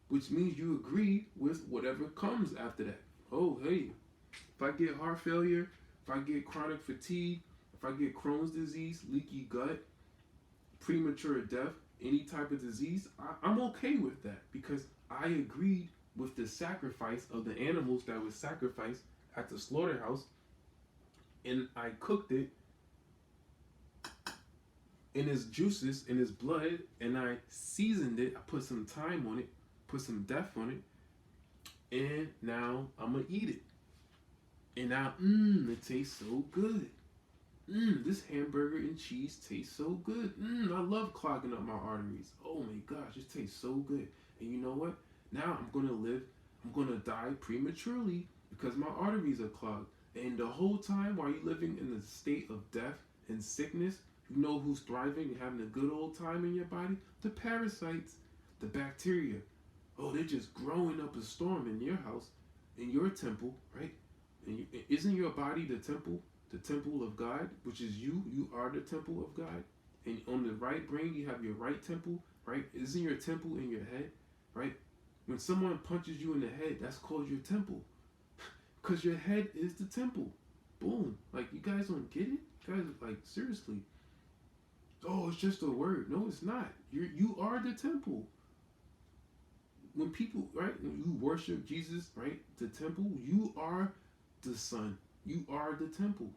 [SPEAKER 1] which means you agree with whatever comes after that. Oh, hey, if I get heart failure, if I get chronic fatigue, if I get Crohn's disease, leaky gut, premature death, any type of disease, I'm okay with that because I agreed with the sacrifice of the animals that was sacrificed at the slaughterhouse, and I cooked it in its juices, in its blood, and I seasoned it. I put some thyme on it, put some depth on it, and now I'm gonna eat it. And now, it tastes so good. This hamburger and cheese tastes so good. I love clogging up my arteries. Oh my gosh, it tastes so good. And you know what? Now I'm gonna die prematurely because my arteries are clogged. And the whole time while you're living in the state of death and sickness, you know who's thriving and having a good old time in your body? The parasites, the bacteria. Oh, they're just growing up a storm in your house, in your temple, right? And isn't your body the temple? The temple of God, which is you. You are the temple of God. And on the right brain, you have your right temple, right? Isn't your temple in your head, right? When someone punches you in the head, that's called your temple. Because your head is the temple. Boom. Like, you guys don't get it? You guys, like, seriously. Oh, it's just a word. No, it's not. You are the temple. When people, right, when you worship Jesus, right, the temple, you are the sun. You are the temple.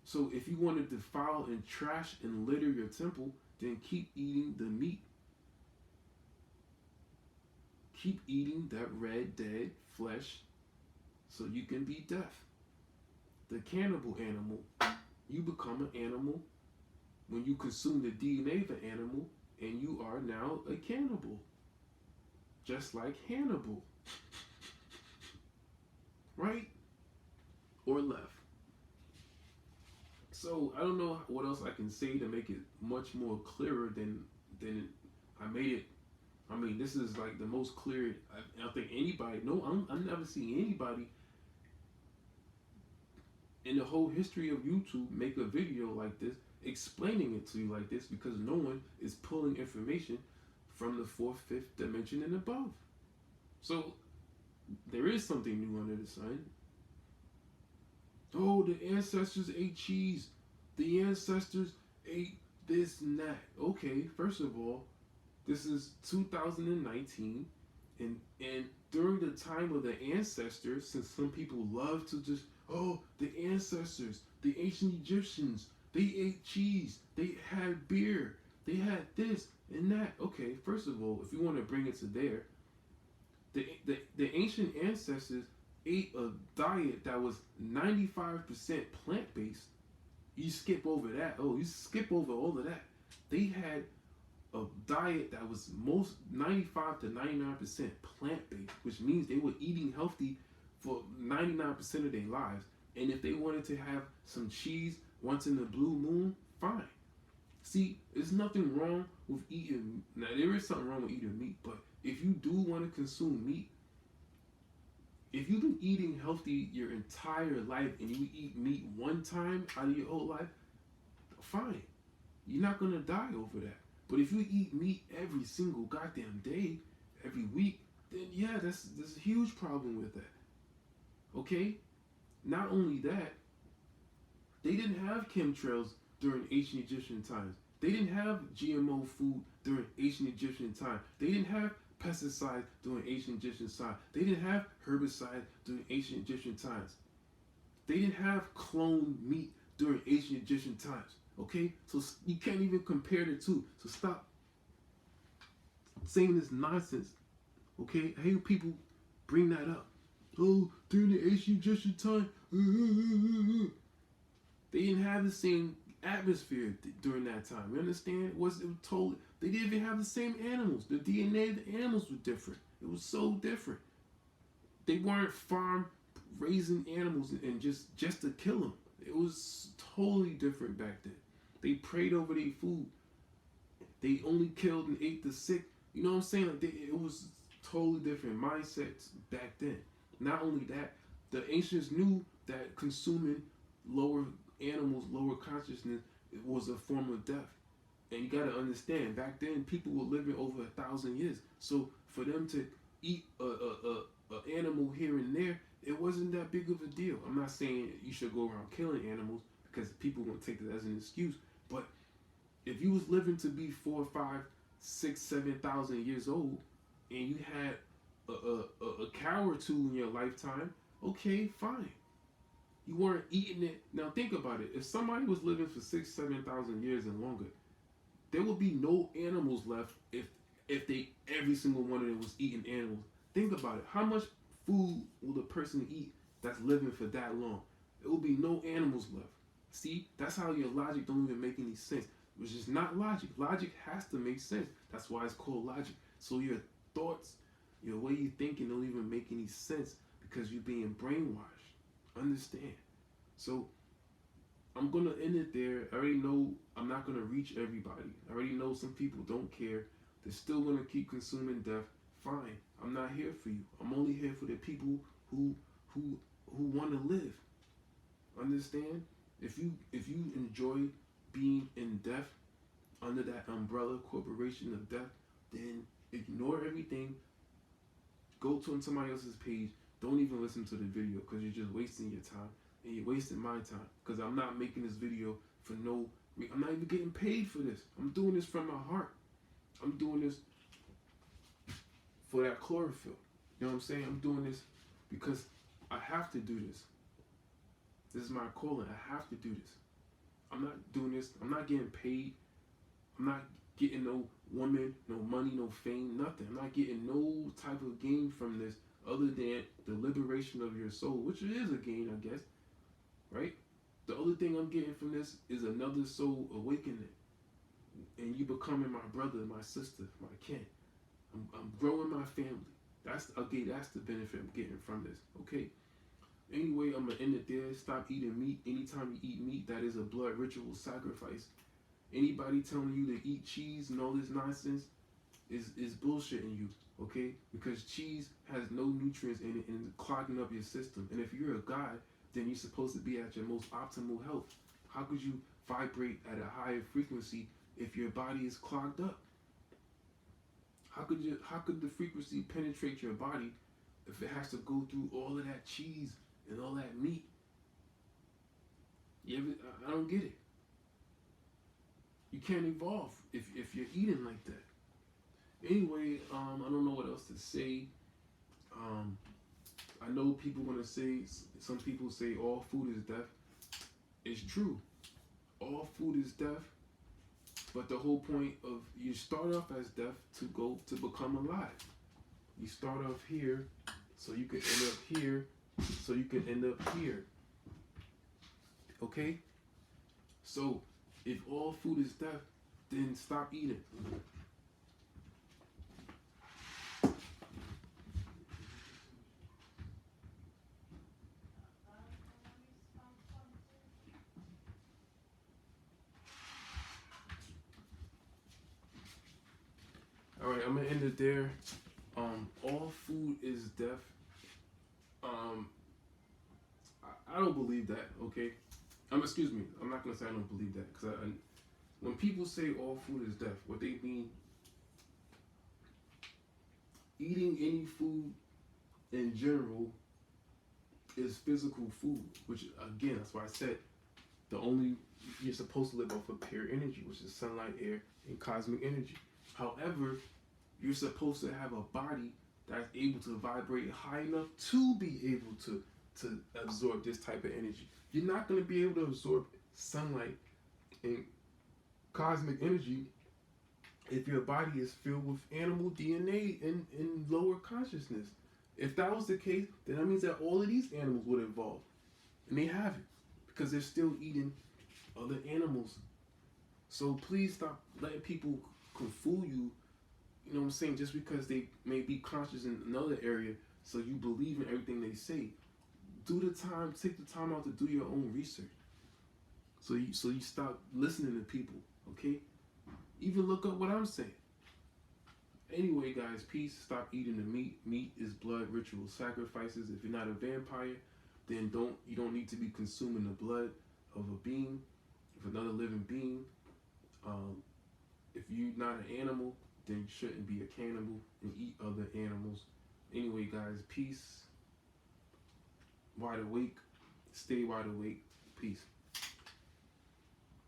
[SPEAKER 1] So if you want to defile and trash and litter your temple, then keep eating the meat. Keep eating that red, dead flesh so you can be deaf. The cannibal animal. You become an animal when you consume the DNA of an animal, and you are now a cannibal. Just like Hannibal. Right? Or left. So I don't know what else I can say to make it much more clearer than I made it. I mean, this is like the most clear I think anybody. No, I've never seen anybody in the whole history of YouTube make a video like this, explaining it to you like this, because no one is pulling information from the fourth, fifth dimension and above. So there is something new under the sun. Oh, the ancestors ate cheese. The ancestors ate this and that. Okay, first of all, this is 2019, and during the time of the ancestors, since some people love to just, oh, the ancestors, the ancient Egyptians, they ate cheese, they had beer, they had this and that. Okay, first of all, if you want to bring it to there, the ancient ancestors ate a diet that was 95% plant-based. You skip over that. Oh, you skip over all of that. They had a diet that was most 95 to 99% plant-based, which means they were eating healthy for 99% of their lives. And if they wanted to have some cheese once in the blue moon, fine. See, there's nothing wrong with eating. Now, there is something wrong with eating meat, but if you do want to consume meat, if you've been eating healthy your entire life and you eat meat one time out of your whole life, fine. You're not going to die over that. But if you eat meat every single goddamn day, every week, then yeah, there's a huge problem with that. Okay? Not only that, they didn't have chemtrails during ancient Egyptian times. They didn't have GMO food during ancient Egyptian time. They didn't have pesticides during ancient Egyptian times. They didn't have herbicides during ancient Egyptian times. They didn't have cloned meat during ancient Egyptian times. Okay? So you can't even compare the two. So stop saying this nonsense. Okay? I hate people bring that up. Oh, during the ancient Egyptian time, they didn't have the same atmosphere during that time. You understand? It was totally. They didn't even have the same animals. The DNA of the animals was different. It was so different. They weren't farm raising animals and just to kill them. It was totally different back then. They prayed over their food. They only killed and ate the sick. You know what I'm saying? Like it was totally different mindsets back then. Not only that, the ancients knew that consuming lower animals, lower consciousness, it was a form of death. And you got to understand, back then people were living over 1,000 years. So for them to eat a animal here and there, it wasn't that big of a deal. I'm not saying you should go around killing animals because people won't take that as an excuse. But If you was living to be 4, 5, 6, 7,000 years old, and you had a cow or two in your lifetime, okay, fine. You weren't eating it. Now think about it. If somebody was living for 6, 7,000 years and longer, there would be no animals left if they every single one of them was eating animals. Think about it. How much food will the person eat that's living for that long? There will be no animals left. See, that's how your logic don't even make any sense. Which is not logic. Logic has to make sense. That's why it's called logic. So your thoughts, your way you thinking don't even make any sense because you're being brainwashed. Understand? So I'm gonna end it there. I already know I'm not gonna reach everybody. I already know some people don't care. They're still gonna keep consuming death. Fine. I'm not here for you. I'm only here for the people who want to live. Understand? If you enjoy being in death under that umbrella corporation of death, then ignore everything. Go to somebody else's page. Don't even listen to the video because you're just wasting your time and you're wasting my time because I'm not making this video for I'm not even getting paid for this. I'm doing this from my heart. I'm doing this for that chlorophyll. You know what I'm saying? I'm doing this because I have to do this. This is my calling. I have to do this. I'm not doing this. I'm not getting paid. I'm not getting no woman, no money, no fame, nothing. I'm not getting no type of gain from this other than the liberation of your soul, which is a gain, I guess. Right? The only thing I'm getting from this is another soul awakening. And you becoming my brother, my sister, my kin. I'm growing my family. That's the benefit I'm getting from this. Okay? Anyway, I'm going to end it there. Stop eating meat. Anytime you eat meat, that is a blood ritual sacrifice. Anybody telling you to eat cheese and all this nonsense is bullshitting you, okay? Because cheese has no nutrients in it and it's clogging up your system. And if you're a guy, then you're supposed to be at your most optimal health. How could you vibrate at a higher frequency if your body is clogged up? How could the frequency penetrate your body if it has to go through all of that cheese and all that meat? I don't get it. You can't evolve if you're eating like that. Anyway, I don't know what else to say. I know people want to say, some people say all food is death. It's true. All food is death. But the whole point of, you start off as death to become alive. You start off here so you can end up here so you can end up here. Okay? So, if all food is death, then stop eating. Alright, I'm gonna end it there. All food is death. I don't believe that, okay? Excuse me, I'm not gonna say I don't believe that, because when people say all food is death, what they mean, eating any food in general is physical food, which again, that's why I said you're supposed to live off of pure energy, which is sunlight, air, and cosmic energy. However, you're supposed to have a body that's able to vibrate high enough to be able to absorb this type of energy. You're not going to be able to absorb sunlight and cosmic energy if your body is filled with animal DNA and lower consciousness. If that was the case, then that means that all of these animals would evolve. And they haven't, because they're still eating other animals. So please stop letting people fool you, you know what I'm saying, just because they may be conscious in another area, so you believe in everything they say. Take the time out to do your own research. So you stop listening to people, okay? Even look up what I'm saying. Anyway, guys, peace. Stop eating the meat. Meat is blood ritual sacrifices. If you're not a vampire, then you don't need to be consuming the blood of a being, of another living being. If you're not an animal, then you shouldn't be a cannibal and eat other animals. Anyway, guys, peace. Wide awake. Stay wide awake. Peace.